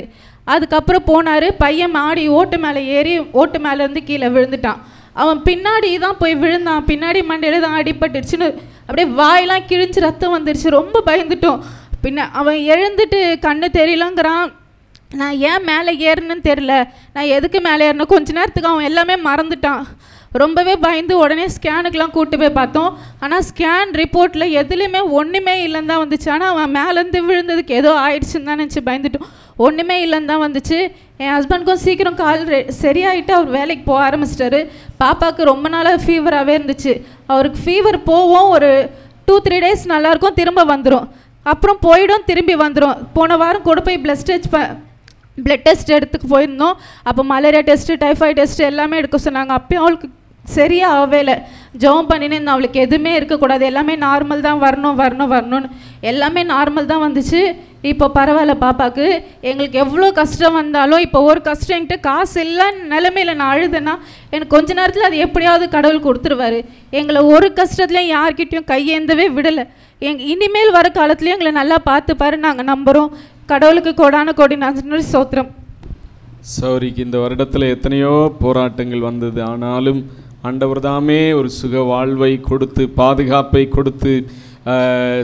அதுக்கப்புறம் போனார். பையன் மாடி ஓட்டு மேலே ஏறி ஓட்டு மேலேருந்து கீழே விழுந்துட்டான். அவன் பின்னாடி தான் போய் விழுந்தான். பின்னாடி மண்டையில் தான் அடிபட்டுருச்சுன்னு அப்படியே வாயெல்லாம் கிழிச்சு ரத்தம் வந்துடுச்சு. ரொம்ப பயந்துட்டோம். அவன் எழுந்துட்டு கண்ணு தெரியலங்கிறான். நான் ஏன் மேலே ஏறினேன்னு தெரில, நான் எதுக்கு மேலே ஏறினேன். கொஞ்ச நேரத்துக்கு அவன் எல்லாமே மறந்துட்டான். ரொம்பவே பயந்து உடனே ஸ்கேனுக்கெலாம் கூப்பிட்டு போய் பார்த்தோம். ஆனால் ஸ்கேன் ரிப்போர்ட்டில் எதுலேயுமே ஒன்றுமே இல்லைன்னு தான் வந்துச்சு. ஆனால் அவன் மேலேருந்து விழுந்ததுக்கு ஏதோ ஆயிடுச்சுன்னு தான் நினச்சி பயந்துட்டோம். ஒன்றுமே இல்லைன்னு தான் வந்துச்சு. என் ஹஸ்பண்டுக்கும் சீக்கிரம் கால் சரியாயிட்டு அவர் வேலைக்கு போக ஆரம்பிச்சிட்டாரு. பாப்பாவுக்கு ரொம்ப நாளாக ஃபீவராகவே இருந்துச்சு. அவருக்கு ஃபீவர் போவோம், ஒரு 2-3 டேஸ் நல்லாயிருக்கும், திரும்ப வந்துடும். அப்புறம் போயிடும், திரும்பி வந்துடும். போன வாரம் கூட போய் பிளட் டெஸ்ட் எடுத்துக்கு போயிருந்தோம். அப்போ மலேரியா டெஸ்ட்டு, டைஃபாய்டு டெஸ்ட்டு எல்லாமே எடுக்க சொன்னாங்க. அப்பயும் அவளுக்கு சரியாக ஆகவே இல்லை. ஜெபம் பண்ணினே இருந்தோம், அவளுக்கு எதுவுமே இருக்கக்கூடாது, எல்லாமே நார்மல் தான், வரணும்னு எல்லாமே நார்மல் தான் வந்துச்சு. இப்போ பரவாயில்ல பாப்பாவுக்கு. எங்களுக்கு எவ்வளோ கஷ்டம் வந்தாலும் இப்போ ஒரு கஷ்டம் என்கிட்ட காசு இல்லைன்னு நிலைமையில் நான் அழுதுன்னா எனக்கு கொஞ்ச நேரத்தில் அது எப்படியாவது கடவுள் கொடுத்துருவாரு. எங்களை ஒரு கஷ்டத்துலையும் யார்கிட்டையும் கையேந்தவே விடலை. இனிமேல் வர காலத்துலேயும் எங்களை நல்லா பார்த்துப்பாரு. நாங்கள் நம்புகிறோம். கடவுளுக்கு கோடி நன்றி ஸ்தோத்திரம். சௌரிக்கு இந்த வருடத்தில் எத்தனையோ போராட்டங்கள் வந்தது. ஆனாலும் ஆண்டவர் தாமே ஒரு சுக வாழ்வை கொடுத்து பாதுகாப்பை கொடுத்து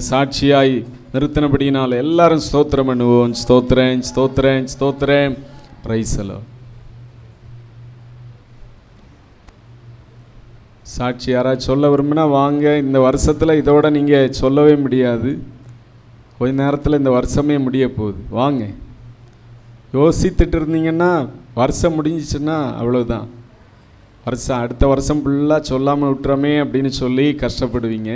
சாட்சியாய் நிறுத்தினபடியினால் எல்லாரும் ஸ்தோத்திரம் பண்ணுவோம். ஸ்தோத்திரன் ஸ்தோத்திரன் ஸ்தோத்திரன். Praise the Lord. சாட்சி யாராவது சொல்ல விரும்பினா வாங்க. இந்த வருஷத்தில் இதோட நீங்கள் சொல்லவே முடியாது. கொஞ்ச நேரத்தில் இந்த வருஷமே முடிய போகுது. வாங்க. யோசித்துட்டு இருந்தீங்கன்னா வருஷம் முடிஞ்சிச்சுன்னா அவ்வளோதான். அடுத்த வருஷம் ஃபுல்லாக சொல்லாமல் விட்டுறோமே அப்படின்னு சொல்லி கஷ்டப்படுவீங்க.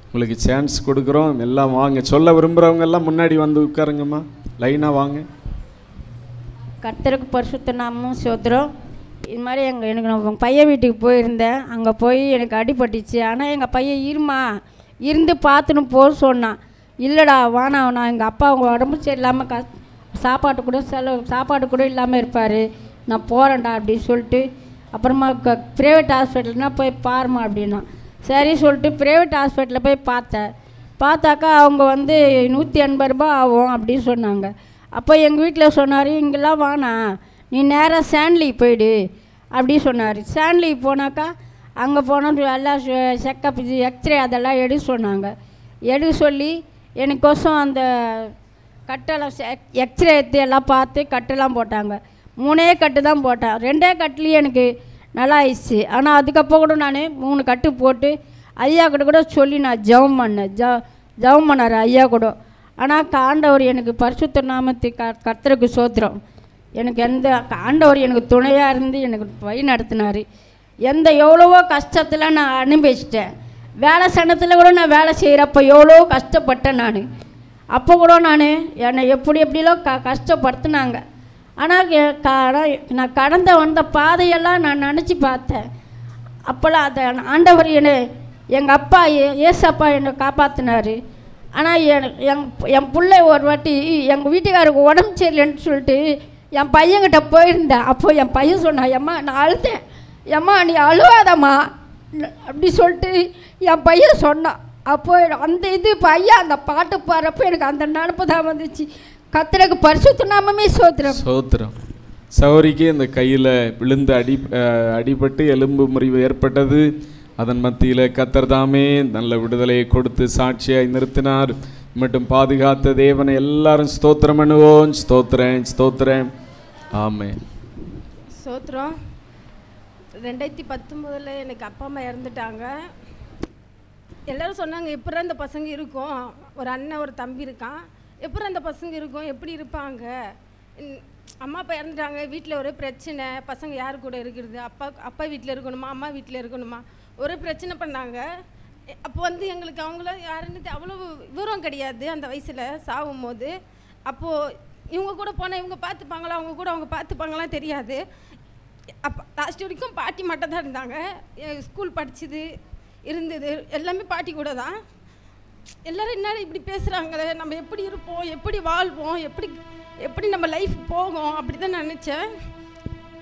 உங்களுக்கு சான்ஸ் கொடுக்குறோம். எல்லாம் வாங்க. சொல்ல விரும்புகிறவங்க எல்லாம் முன்னாடி வந்து உட்காருங்கம்மா. லைனாக வாங்க. கர்த்தருக்கு பரிசுத்த நாமமும் ஸ்தோத்திரம். இது மாதிரி எனக்கு நான் பையன் வீட்டுக்கு போயிருந்தேன். அங்கே போய் எனக்கு அடிபட்டுச்சு. ஆனால் எங்கள் பையன் இருந்து பார்த்துன்னு போக சொன்னான். இல்லைடா வானா, நான் எங்கள் அப்பா அவங்க உடம்பு சரியில்லாமல் சாப்பாடு கூட இல்லாமல் இருப்பார், நான் போகிறேன்டா அப்படின்னு சொல்லிட்டு, அப்புறமா ப்ரைவேட் ஹாஸ்பிட்டல்னா போய் பாருமா அப்படின்னா சரி சொல்லிட்டு ப்ரைவேட் ஹாஸ்பிட்டலில் போய் பார்த்தாக்கா அவங்க வந்து 180 ரூபாய் ஆகும் அப்படின்னு சொன்னாங்க. அப்போ எங்கள் வீட்டில் சொன்னார், இங்கெல்லாம் வானா, நீ நேராக சாண்ட்லி போயிடு அப்படி சொன்னார். சாண்ட்லி போனாக்கா அங்கே போனால் எல்லாம் செக்கப் எக்ஸ்ரே அதெல்லாம் எடுக்க சொன்னாங்க. எடுக்க சொல்லி எனக்கோசம் அந்த கட்டெல்லாம் எக்ஸ்ரே எடுத்து எல்லாம் பார்த்து கட்டெல்லாம் போட்டாங்க. 3 கட்டு தான் போட்டேன். 2 கட்டுலேயும் எனக்கு நல்லா ஆயிடுச்சு. ஆனால் அதுக்கப்புறம் கூட நான் 3 கட்டு போட்டு ஐயா கூட சொல்லி நான் ஜெபம் பண்ணார் ஐயா கூட. ஆனால் ஆண்டவர் எனக்கு பரிசுத்த நாமத்துக்கு கர்த்தருக்கு ஸ்தோத்திரம். எனக்கு ஆண்டவர் எனக்கு துணையாக இருந்து எனக்கு வழி நடத்தினார். எவ்வளவோ கஷ்டத்தில் நான் அனுபவிச்சிட்டேன். வேலை சனத்தில் கூட நான் வேலை செய்கிறப்ப எவ்வளோ கஷ்டப்பட்டேன் நான். அப்போ கூட என்னை எப்படிலாம் கஷ்டப்படுத்தினாங்க. ஆனால் நான் கடந்து வந்த பாதையெல்லாம் நான் நினச்சி பார்த்தேன். அப்போல்லாம் அதை ஆண்டவர் எங்கள் அப்பா ஏசப்பா என்னை காப்பாற்றினார். ஆனால் என் பிள்ளை ஒரு வாட்டி எங்கள் வீட்டுக்காருக்கு உடம்பு சரியில்லைன்னு சொல்லிட்டு என் பையன்கிட்ட போயிருந்தேன். அப்போது என் பையன் சொன்னான், எம்மா நான் அழுதேன், எம்மா நீ அழுவாதம்மா அப்படி சொல்லிட்டு என் பையன் சொன்னான். அப்போ அந்த பையன் அந்த பாட்டு பாடுறப்போ எனக்கு அந்த நினப்பு தான் வந்துச்சு. கர்த்தருக்கு பரிசுத்த நாமமே ஸ்தோத்திரம். சௌரிக்கு இந்த கையில் விழுந்து அடிபட்டு எலும்பு முறிவு ஏற்பட்டது. அதன் மத்தியில் கர்த்தர் தாமே நல்ல விடுதலையை கொடுத்து சாட்சியாய் நிறுத்தினார். மட்டும் பாதுகாத்த தேவனை எல்லாரும் ஸ்தோத்திரம் பண்ணுவோம். ஸ்தோத்திரம். ஆமென். ஸ்தோத்திரம். 2019 எனக்கு அப்பா அம்மா இறந்துட்டாங்க. எல்லோரும் சொன்னாங்க, எப்படி அந்த பசங்க இருக்கும், ஒரு அண்ணன் ஒரு தம்பி இருக்கான், எப்படி அந்த பசங்க இருக்கும், எப்படி இருப்பாங்க, அம்மா அப்பா இறந்துட்டாங்க, வீட்டில் ஒரே பிரச்சனை, பசங்க யார் கூட இருக்கிறது, அப்பா வீட்டில் இருக்கணுமா அம்மா வீட்டில் இருக்கணுமா ஒரே பிரச்சனை பண்ணாங்க. அப்போ வந்து எங்களுக்கு அவங்களும் யாருன்னு அவ்வளோ விவரம் கிடையாது அந்த வயசில் சாகும் போது. அப்போது இவங்க கூட போனால் இவங்க பார்த்துப்பாங்களா, அவங்க கூட அவங்க பார்த்துப்பாங்களாம் தெரியாது. அப்போ லாஸ்ட் வரைக்கும் பாட்டி மட்டும் தான் இருந்தாங்க. ஸ்கூல் படித்தது இருந்தது எல்லாமே பாட்டி கூட தான். எல்லோரும் என்ன இப்படி பேசுகிறாங்களே, நம்ம எப்படி இருப்போம், எப்படி வாழ்வோம், எப்படி நம்ம லைஃப் போகும் அப்படி தான் நினச்சேன்.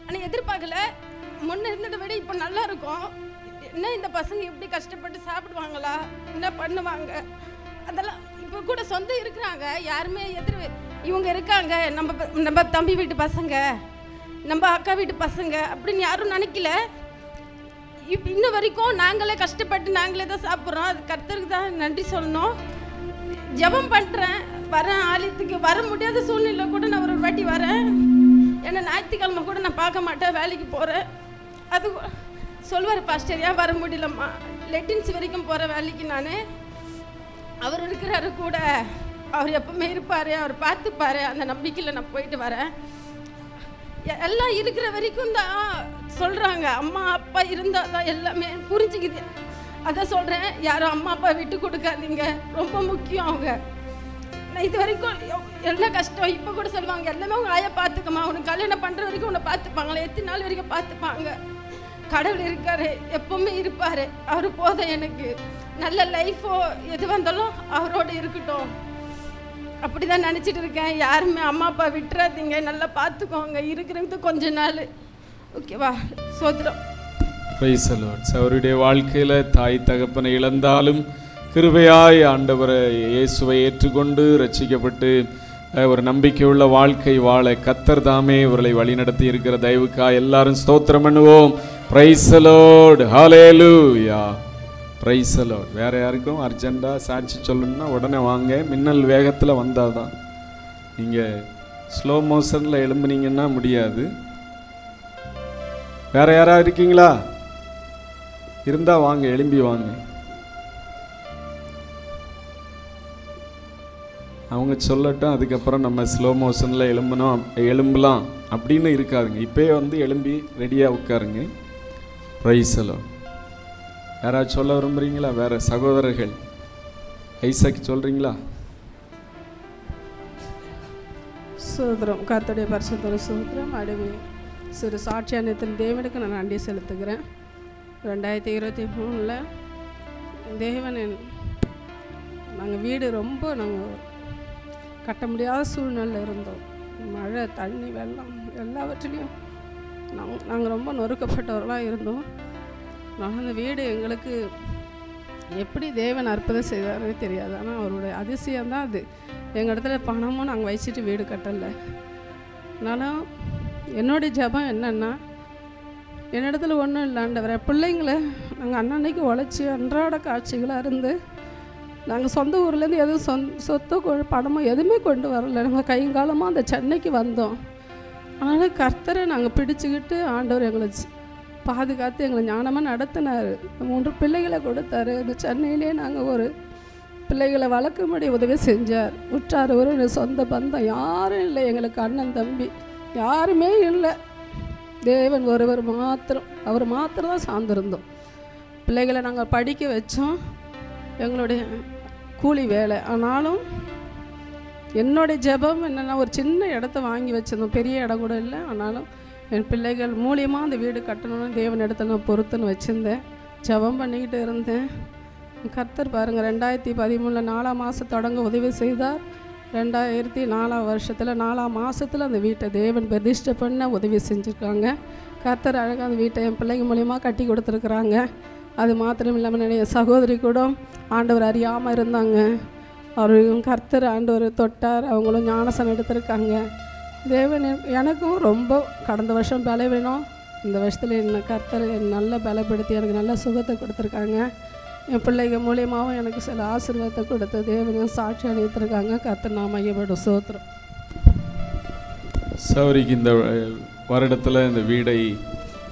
ஆனால் எதிர்பார்க்கல, முன்னே இருந்ததை விட இப்போ நல்லா இருக்கும். என்ன இந்த பசங்க எப்படி கஷ்டப்பட்டு சாப்பிடுவாங்களா, என்ன பண்ணுவாங்க, அதெல்லாம் இப்போ கூட சொந்தம் இருக்கிறாங்க, யாருமே இவங்க இருக்காங்க, நம்ம தம்பி வீட்டு பசங்க, நம்ம அக்கா வீட்டு பசங்க அப்படின்னு யாரும் நினைக்கல. இன்ன வரைக்கும் நாங்களே கஷ்டப்பட்டு நாங்களே தான் சாப்பிட்றோம். அது கர்த்தருக்கு தான் நன்றி சொல்லணும். ஜெபம் பண்ணுறேன், வரேன் ஆலயத்துக்கு. வர முடியாத சூழ்நிலை கூட நான் ஒரு வாட்டி வரேன். ஏன்னா ஞாயிற்றுக்கிழமை கூட நான் பார்க்க மாட்டேன், வேலைக்கு போகிறேன். அது சொல்வார், பாஸ்டர் ஏன் வர முடியலம்மா, லெட்டின்ஸ் வரைக்கும் போகிற வேலைக்கு நான். அவர் இருக்கிறாரு கூட, அவர் எப்பவுமே இருப்பார், அவர் பார்த்துப்பார், அந்த நம்பிக்கையில் நான் போயிட்டு வரேன். எல்லாம் இருக்கிற வரைக்கும் தான் சொல்கிறாங்க, அம்மா அப்பா இருந்தால் தான் எல்லாமே புரிஞ்சுக்குது. அதான் சொல்கிறேன், யாரும் அம்மா அப்பா விட்டு கொடுக்காதீங்க, ரொம்ப முக்கியம் அவங்க. நான் இது வரைக்கும் என்ன கஷ்டம் இப்போ கூட சொல்லுவாங்க, எல்லாமே அவங்க ஆயா பார்த்துக்கம்மா, உனக்கு கல்யாணம் பண்ணுற வரைக்கும் உன்னை பார்த்துப்பாங்களே, எத்தனை நாள் வரைக்கும் பார்த்துப்பாங்க. கடவுள் இருக்கார், எப்பவுமே இருப்பார், அவர் போதும் எனக்கு. நல்ல லைஃபோ எது வந்தாலும் அவரோட இருக்கட்டும் அப்படி தான் நினச்சிட்டு இருக்கேன். யாருமே அம்மா அப்பா விட்டுறாதீங்க, நல்லா பார்த்துக்கோங்க, இருக்கிறது கொஞ்ச நாள். ஓகேவா? சோத்திரம். Price the Lord. அவருடைய வாழ்க்கையில் தாய் தகப்பனை இழந்தாலும் கிருபையாய் ஆண்டவரை இயேசுவை ஏற்றுக்கொண்டு ரட்சிக்கப்பட்டு ஒரு நம்பிக்கையுள்ள வாழ்க்கை வாழ கர்த்தர் தாமே இவர்களை வழிநடத்தி இருக்கிற தயவுக்காய் எல்லாரும் ஸ்தோத்திரம் பண்ணுவோம். Praise the Lord. Hallelujah. Praise the Lord. வேற யாருக்கும் அர்ஜென்ட்டாக சாட்சி சொல்லணும்னா உடனே வாங்க, மின்னல் வேகத்தில் வந்தால் தான். நீங்கள் ஸ்லோ மோஷனில் எழும்புனீங்கன்னா முடியாது. வேற யாராவது இருக்கீங்களா? இருந்தால் வாங்க, எழும்பி வாங்க. அவங்க சொல்லட்டும், அதுக்கப்புறம் நம்ம ஸ்லோ மோஷனில் எழும்பலாம் அப்படின்னு இருக்காதுங்க. இப்போயே வந்து எழும்பி ரெடியாக உட்காருங்க. Price the Lord. யாராவது சொல்ல விரும்புகிறீங்களா? வேறு சகோதரர்கள் ஐசக் சொல்கிறீங்களா? சோதரம் கர்த்தருடைய பரிசுத்த சோதரம் அடிமை சிறு சாட்சியானத்தின் தேவனுக்கு நான் நன்றி செலுத்துகிறேன். 2023 தேவன் நாங்கள் வீடு ரொம்ப நாங்கள் கட்ட முடியாத சூழ்நிலை இருந்தோம். மழை, தண்ணி, வெள்ளம் எல்லாவற்றிலையும் நாங்கள் ரொம்ப நொறுக்கப்பட்டவர்களாக இருந்தோம். ஆனால் அந்த வீடு எங்களுக்கு எப்படி தேவன் அற்புதம் செய்தாரே தெரியாது. ஆனால் அவருடைய அதிசயம்தான் அது. எங்கள் இடத்துல பணமும் நாங்கள் வச்சுட்டு வீடு கட்டலை. ஆனாலும் என்னுடைய ஜபம் என்னென்னா, என்னிடத்துல ஒன்றும் இல்லாண்டவரை பிள்ளைங்களை நாங்கள் அன்னன்னைக்கு உழைச்சி அன்றாட காட்சிகளாக இருந்து நாங்கள் சொந்த ஊர்லேருந்து எதுவும் சொத்து பணமோ எதுவுமே கொண்டு வரல. நாங்கள் கைங்காலமாக அந்த சென்னைக்கு வந்தோம். அதனால் கர்த்தரை நாங்கள் பிடிச்சிக்கிட்டு ஆண்டவர் எங்களை பாதுகாத்து எங்களை ஞானமாக நடத்தினார். 3 பிள்ளைகளை கொடுத்தாரு. அந்த சென்னையிலே நாங்கள் ஒரு பிள்ளைகளை வளர்க்கும்படி உதவி செஞ்சார். உற்றார் ஒரு சொந்த பந்தம் யாரும் இல்லை. எங்களுக்கு அண்ணன் தம்பி யாருமே இல்லை. தேவன் ஒருவர் மாத்திரம், அவர் மாத்திரம் தான் சார்ந்திருந்தோம். பிள்ளைகளை நாங்கள் படிக்க வச்சோம். எங்களுடைய கூலி வேலை. ஆனாலும் என்னுடைய ஜெபம் என்னென்னா, ஒரு சின்ன இடத்த வாங்கி வச்சிருந்தோம். பெரிய இடம் கூட இல்லை. ஆனாலும் என் பிள்ளைகள் மூலியமாக அந்த வீடு கட்டணும்னு தேவன் இடத்துல நான் பொறுத்துன்னு வச்சுருந்தேன். ஜெபம் பண்ணிக்கிட்டு இருந்தேன். கர்த்தர் பாருங்கள், 2013 4ஆம் மாதம் தொடங்க உதவி செய்தார். 2004 வருஷத்தில் 4ஆம் மாதத்தில் அந்த வீட்டை தேவன் பிரதிஷ்டை பண்ண உதவி செஞ்சுருக்காங்க. கர்த்தர் அழகாக அந்த வீட்டை என் பிள்ளைங்க மூலியமாக கட்டி கொடுத்துருக்குறாங்க. அது மாத்திரம் இல்லாமல் நிறைய சகோதரி கூட ஆண்டவர் அறியாமல் இருந்தாங்க. அவரையும் கர்த்தர் ஆண்டவர் தொட்டார். அவங்களும் ஞானசனம் எடுத்திருக்காங்க. தேவன் எனக்கும் ரொம்ப கடந்த வருஷம் பலவீனம். இந்த வருஷத்தில் என்னை கர்த்தர் நல்ல பலப்படுத்தி எனக்கு நல்ல சுகத்தை கொடுத்துருக்காங்க. என் பிள்ளைங்க மூலியமாகவும் எனக்கு சில ஆசீர்வாதத்தை கொடுத்து தேவனையும் சாட்சி அளித்திருக்காங்க. கர்த்தர் நான் மையப்படும் சோத்திரம். சௌரிக்கு இந்த வருடத்தில் இந்த வீடை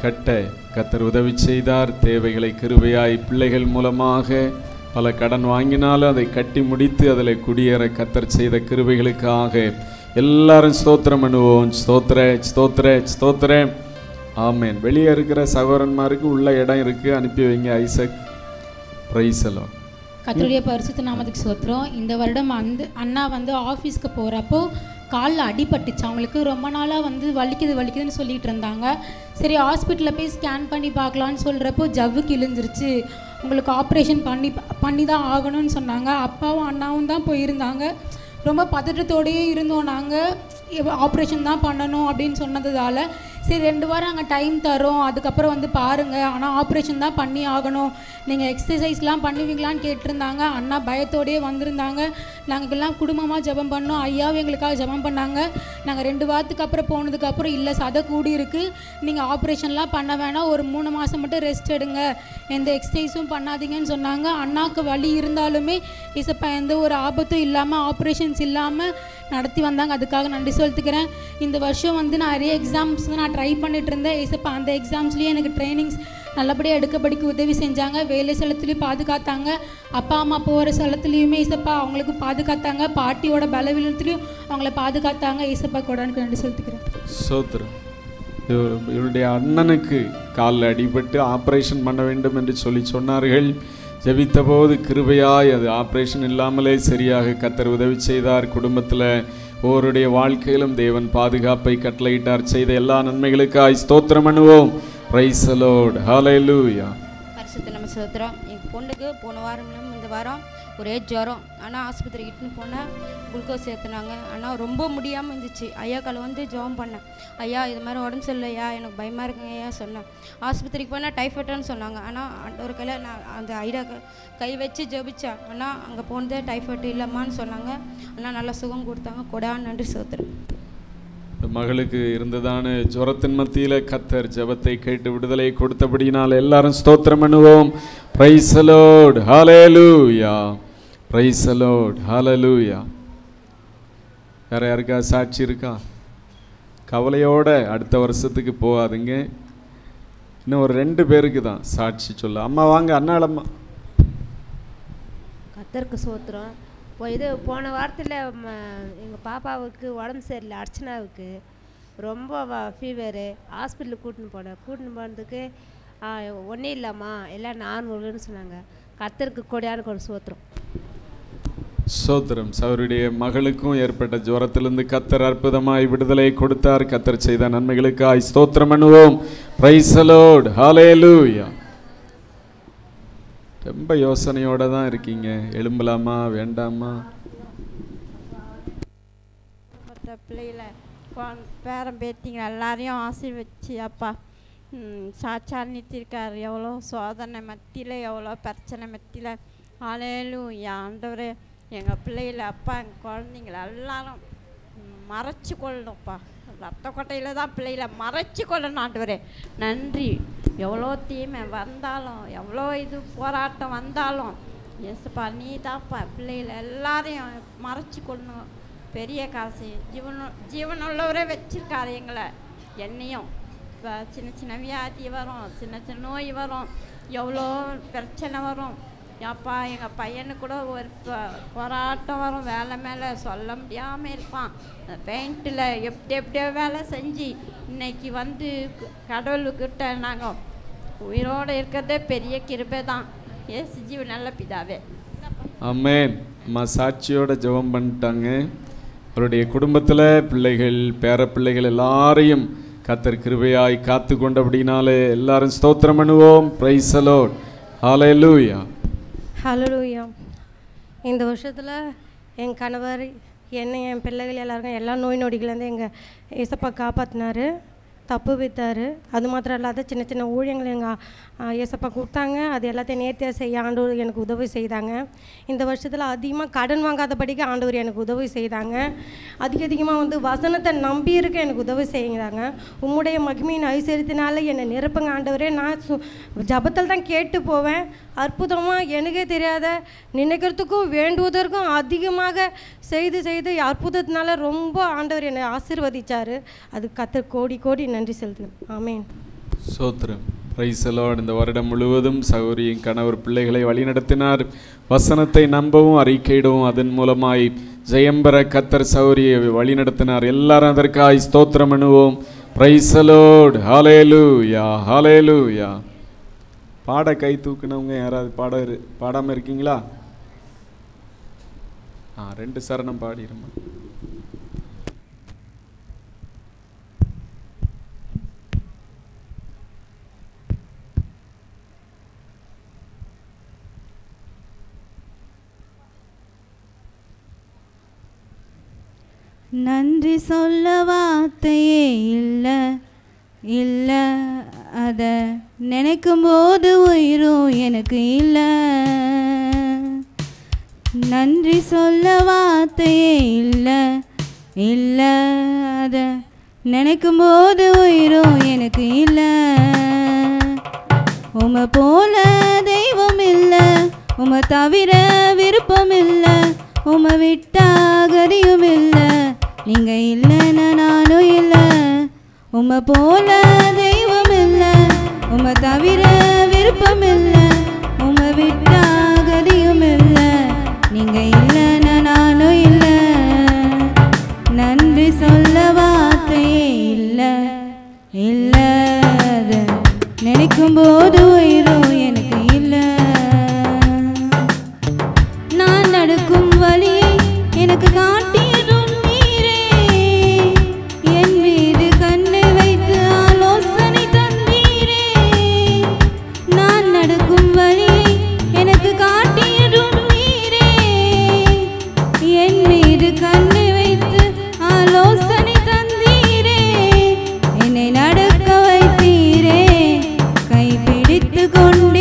கட்ட கர்த்தர் உதவி செய்தார். தேவைகளை கிருபையாய் பிள்ளைகள் மூலமாக பல கடன் வாங்கினாலும் அதை கட்டி முடித்து அதில் குடியேற கர்த்தர் செய்த கிருபைகளுக்காக எல்லாரும் ஸ்தோத்திரம் பண்ணுவோம். ஸ்தோத்திர ஸ்தோத்திர ஸ்தோத்திர. ஆமேன். வெளியே இருக்கிற சகோதரன்மாருக்கு உள்ள இடம் இருக்குது, அனுப்பி வைங்க. ஐசக், பிரைஸ் எல்லாம். கர்த்தருடைய பரிசுத்த நாமத்துக்கு ஸ்தோத்திரம். இந்த வருடம் அண்ணா ஆஃபீஸ்க்கு போகிறப்போ காலில் அடிபட்டுச்சு. அவங்களுக்கு ரொம்ப நாளாக வலிக்குதுன்னு சொல்லிகிட்டு இருந்தாங்க. சரி, ஹாஸ்பிட்டலில் போய் ஸ்கேன் பண்ணி பார்க்கலான்னு சொல்கிறப்போ ஜவ்வு கிழிஞ்சிருச்சு, உங்களுக்கு ஆப்ரேஷன் பண்ணி தான் ஆகணும்னு சொன்னாங்க. அப்பாவும் அண்ணாவும் தான் போயிருந்தாங்க. ரொம்ப பதட்டத்தோடையே இருந்தோம். நாங்கள் ஆப்ரேஷன் தான் பண்ணணும் அப்படின்னு சொன்னதால் சரி 2 வாரம் அங்கே டைம் தரோம், அதுக்கப்புறம் பாருங்கள், ஆனால் ஆப்ரேஷன் தான் பண்ணி ஆகணும், நீங்கள் எக்ஸசைஸ்லாம் பண்ணுவீங்களான்னு கேட்டிருந்தாங்க. அண்ணா பயத்தோடையே வந்திருந்தாங்க. நாங்கள் எல்லாம் குடும்பமாக ஜெபம் பண்ணோம். ஐயாவும் எங்களுக்காக ஜெபம் பண்ணாங்க. நாங்கள் 2 வாரத்துக்கு அப்புறம் போனதுக்கப்புறம் இல்லை, சதை கூடி இருக்குது, நீங்கள் ஆப்ரேஷன்லாம் பண்ண வேணாம், ஒரு 3 மாதம் மட்டும் ரெஸ்ட் எடுங்க, எந்த எக்ஸசைஸும் பண்ணாதீங்கன்னு சொன்னாங்க. அண்ணாவுக்கு வலி இருந்தாலுமே இசப்பா எந்த ஒரு ஆபத்தும் இல்லாமல் ஆப்ரேஷன்ஸ் இல்லாமல் நடத்தி வந்தாங்க. அதுக்காக நன்றி சொல்லிக்கிறேன். இந்த வருஷம் நிறைய எக்ஸாம்ஸ் நான் ட்ரை பண்ணிட்டு இருந்தேன். ஏசப்பா அந்த எக்ஸாம்ஸ்லேயே எனக்கு ட்ரைனிங்ஸ் நல்லபடியாக எடுக்கப்படிக்கு உதவி செஞ்சாங்க. வேலை ஸ்தலத்துலேயும் பாதுகாத்தாங்க. அப்பா அம்மா போகிற ஸ்தலத்துலேயுமே ஏசப்பா அவங்களுக்கு பாதுகாத்தாங்க. பாட்டியோட பலவீனத்துலேயும் அவங்கள பாதுகாத்தாங்க. ஏசப்பா கூட எனக்கு நன்றி சொல்லிக்கிறேன். சோத்திரம். இவருடைய அண்ணனுக்கு காலில் அடிபட்டு ஆப்ரேஷன் பண்ண வேண்டும் என்று சொன்னார்கள். ஜெபித்த போது கிருபையாய் அது ஆப்ரேஷன் இல்லாமலே சரியாக கர்த்தர் உதவி செய்தார். குடும்பத்தில் ஒவ்வொருடைய வாழ்க்கையிலும் தேவன் பாதுகாப்பை கட்டளையிட்டார். செய்த எல்லா நன்மைகளுக்காய் ஸ்தோத்திரம் பண்ணுவோம். Praise the Lord. ஹல்லேலூயா. பரிசுத்த நம்ம ஸ்தோத்திரம். என் பொண்ணுக்கு போன வாரம் இந்த வாரம் ஒரே ஜுரம். ஆனால் ஆஸ்பத்திரிக்கு இட்டுன்னு போனேன், குளுக்கோஸ் ஏற்றுனாங்க. ஆனால் ரொம்ப முடியாமல் இருந்துச்சு. ஐயா காலை ஜெபம் பண்ணேன். ஐயா இது மாதிரி உடம்பு சரியில்லையா, எனக்கு பயமாக இருக்குங்க ஐயா சொன்னேன். ஆஸ்பத்திரிக்கு போனால் டைஃபாய்டுன்னு சொன்னாங்க. ஆனால் ஒரு கையில் நான் அந்த ஐடியா கை வச்சு ஜெபிச்சேன். ஆனால் அங்கே போனதே டைஃபாய்டு இல்லைம்மான்னு சொன்னாங்க. ஆனால் நல்லா சுகம் கொடுத்தாங்க. கொடான்னு நன்றி ஸ்தோத்திரம். மகளுக்கு இருந்ததான ஜுரத்தின் மத்தியில் கர்த்தர் ஜெபத்தை கேட்டு விடுதலை கொடுத்தபடியினால் எல்லாரும் ஸ்தோத்திரம் பண்ணுவோம். Praise the Lord. Hallelujah. Praise the Lord. Hallelujah. வேற யாருக்கா சாட்சி இருக்கா? கவலையோட அடுத்த வருஷத்துக்கு போகாதுங்க. இன்னும் ஒரு 2 பேருக்கு தான் சாட்சி சொல்ல. அம்மா வாங்க, அண்ணாளம்மா. கர்த்தருக்கு ஸ்தோத்திரம். போன வாரத்தில் எங்கள் பாப்பாவுக்கு உடம்பு சரியில்லை, அர்ச்சனாவுக்கு ரொம்ப ஃபீவரு. ஹாஸ்பிட்டலுக்கு கூட்டின்னு போனதுக்கு ஒன்றும் இல்லைம்மா எல்லாம் நார்மல்னு சொன்னாங்க. கர்த்தருக்கு கொடியான ஒரு ஸ்தோத்திரம். சோத்திரம். அவருடைய மகளுக்கும் ஏற்பட்ட ஜுரத்திலிருந்து கத்தர் அற்புதமாய் விடுதலை கொடுத்தார். கத்தர் செய்த நன்மைகளுக்காய் ஸ்தோத்திரம் பண்ணுவோம். Praise the Lord. ஹல்லேலூயா. ரொம்ப யோசனையோட தான் இருக்கீங்க. எழும்பலாமா வேண்டாமா? பிள்ளைகள பேரம் பேத்திங்க எல்லாரையும் ஆசீர்வச்சு அப்பா சாட்சான்னித்திருக்கார். எவ்வளோ சோதனை மத்தியில், எவ்வளோ பிரச்சனை மத்தியில். ஹல்லேலூயா. ஆண்டவரே, எங்கள் பிள்ளைகள அப்பா எங்கள் குழந்தைங்கள எல்லாரும் மறைச்சி கொள்ளணும்ப்பா. ரத்த கொட்டையில் தான் பிள்ளைகளை மறைச்சி கொள்ளணும் ஆண்டவரே. நன்றி. எவ்வளோ தீமை வந்தாலும், எவ்வளோ இது போராட்டம் வந்தாலும் ஏசப்பா நீ தான்ப்பா பிள்ளைகளை எல்லாரையும் மறைச்சி கொள்ளணும். பெரிய காசு ஜீவனுள்ளவரே வச்சிருக்காரு எங்களை, என்னையும். இப்போ சின்ன சின்ன வியாதி வரும், சின்ன சின்ன நோய் வரும், எவ்வளோ பிரச்சனை வரும். அப்பா எங்கள் பையனுக்கு கூட ஒரு போராட்டம் வரும், வேலை மேலே சொல்ல முடியாமல் இருப்பான். பெயிண்டில் எப்படியோ வேலை செஞ்சு இன்னைக்கு வந்து கடவுள்கிட்ட நாங்கள் உயிரோடு இருக்கிறதே பெரிய கிருபை தான். ஏசு ஜீவ நல்ல பிதாவே. ஆமென். அம்மா சாட்சியோட ஜெபம் பண்ணிட்டாங்க. அவருடைய குடும்பத்தில் பிள்ளைகள் பேர பிள்ளைகள் எல்லாரையும் கர்த்தர் கிருபையாய் காத்து கொண்டபடினாலே எல்லாரும் ஸ்தோத்திரம் பண்ணுவோம். Praise the Lord. Hallelujah. Hallelujah. இந்த வருஷத்தில் என் கணவர் என்னை என் பிள்ளைகள் எல்லாருக்கும் எல்லா நோய் நொடிகள்லேருந்து எங்கள் ஏசப்பா காப்பாற்றினார், தப்பு வித்தார். அது மாத்திரம் இல்லாத சின்ன சின்ன ஊழியங்கள் எங்கள் ஏசப்பா கொடுத்தாங்க. அது எல்லாத்தையும் நேர்த்தியாக செய்ய ஆண்டவர் எனக்கு உதவி செய்தாங்க. இந்த வருஷத்தில் அதிகமாக கடன் வாங்காதபடிக்கு ஆண்டவர் எனக்கு உதவி செய்தாங்க. அதிகமாக வந்து வசனத்தை நம்பி இருக்க எனக்கு உதவி செய்கிறாங்க. உம்முடைய மகிமையின் ஐஸ்வரியத்தினால என்னை நிரப்புங்க ஆண்டவரே. நான் ஜபத்தில் தான் கேட்டு போவேன். அற்புதமாக எனக்கே தெரியாத நினைக்கிறதுக்கும் வேண்டுவதற்கும் அதிகமாக செய்து செய்து அற்புதத்தினால ரொம்ப ஆண்டவர் என்னை ஆசீர்வதிச்சார். அது கர்த்தர் கோடி கோடி நன்றி செலுத்துகிறேன். ஆமென். ஸ்தோத்திரம். Praise the Lord. இந்த வருடம் முழுவதும் சகோதரியின் கணவர் பிள்ளைகளை வழிநடத்தினார். வசனத்தை நம்பவும் அறிக்கையிடவும் அதன் மூலமாய் ஜெயம்பர கர்த்தர் சகோதரியை வழிநடத்தினார். எல்லாரும் அதற்காய் ஸ்தோத்திரம் பண்ணுவோம். Praise the Lord. Hallelujah. Hallelujah. பாட கை தூக்குனவங்க யாராவது பாடாமல் இருக்கீங்களா? 2 சரணம் பாடிடுமா? நன்றி சொல்ல வார்த்தையே இல்லை இல்லை, அதை நினைக்கும் போது உயிரும் எனக்கு இல்லை. நன்றி சொல்ல வார்த்தையே இல்லை இல்லை, அதை நினைக்கும் போது உயிரும் எனக்கு இல்லை. உமை போல தெய்வம் இல்லை, உமை தவிர விருப்பம் இல்லை, உமை விட்டா கதியும் இல்லை. நீங்கள் இல்லைன்னா நானும் இல்லை. உமை போல தெய்வம் இல்லை, உமை தவிர விருப்பம் இல்லை, உமை விட்டா கதியும் இல்லை. நீங்கள் இல்லைன்னா நானும் இல்லை. நன்றி சொல்ல வார்த்தையே இல்லை இல்லை, அதை நினைக்கும் போது உயிரும் எனக்கு இல்லை. நான் நடக்கும் வழியை எனக்கு காட்டியதும் நீரே, என் மீது கண்ணை வைத்து ஆலோசனை தந்தீரே. நான் நடக்கும் வழியை எனக்கு காட்டியதும் நீரே, என் மீது கண்ணை வைத்து ஆலோசனை தந்தீரே. என்னை நடக்க வைத்தீரே, கைப்பிடித்து கொண்டு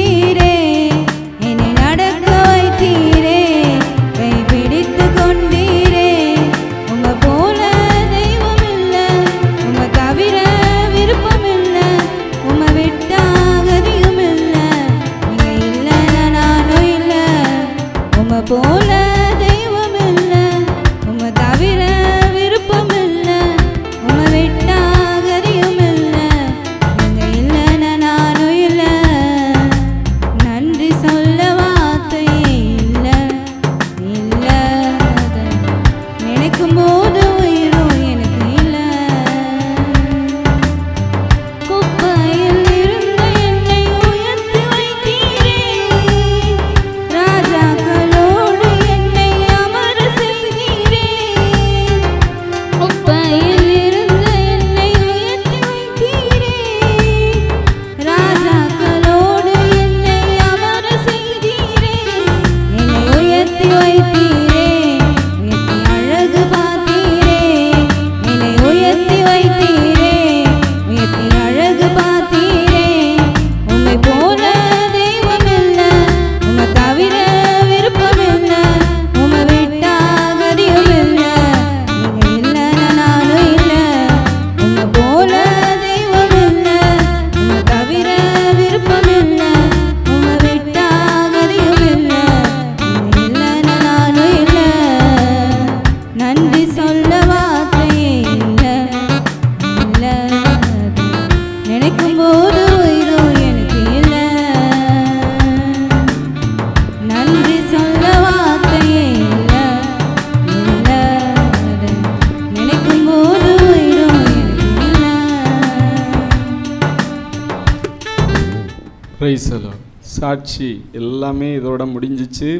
பிரைஸ் தி லார்ட். சாட்சி எல்லாமே இதோட முடிஞ்சிச்சு.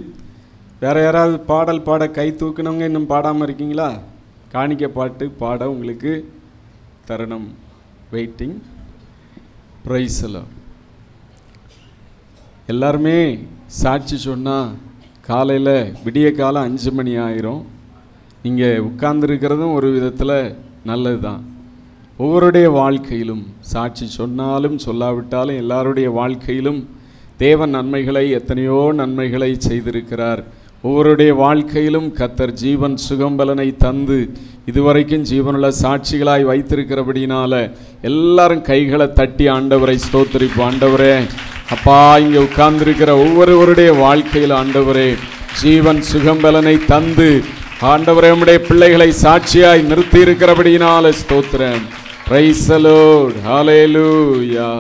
வேற யாராவது பாடல் பாட கை தூக்குனவங்க இன்னும் பாடாமல் இருக்கீங்களா? காணிக்க பாட்டு பாட உங்களுக்கு தருணம் வெயிட்டிங். Price the Lord. எல்லாருமே சாட்சி சொன்னால் காலையில் விடிய காலம் 5 மணி ஆயிரும். நீங்கள் உட்கார்ந்துருக்கிறதும் ஒரு விதத்தில் நல்லது தான். ஒவ்வொருடைய வாழ்க்கையிலும் சாட்சி சொன்னாலும் சொல்லாவிட்டாலும் எல்லாருடைய வாழ்க்கையிலும் தேவன் நன்மைகளை, எத்தனையோ நன்மைகளை செய்திருக்கிறார். ஒவ்வொருடைய வாழ்க்கையிலும் கர்த்தர் ஜீவன் சுகம்பலனை தந்து இதுவரைக்கும் ஜீவனுள்ள சாட்சிகளாய் வைத்திருக்கிறபடினால எல்லாரும் கைகளை தட்டி ஆண்டவரை ஸ்தோத்திரிப்போம். ஆண்டவரே, அப்பா, இங்கே உட்கார்ந்திருக்கிற ஒவ்வொருவருடைய வாழ்க்கையில் ஆண்டவரே ஜீவன் சுகம்பலனை தந்து ஆண்டவரே உம்முடைய பிள்ளைகளை சாட்சியாய் நிறுத்தி இருக்கிறபடினால ஸ்தோத்திரம். Praise the Lord. ஹல்லேலூயா.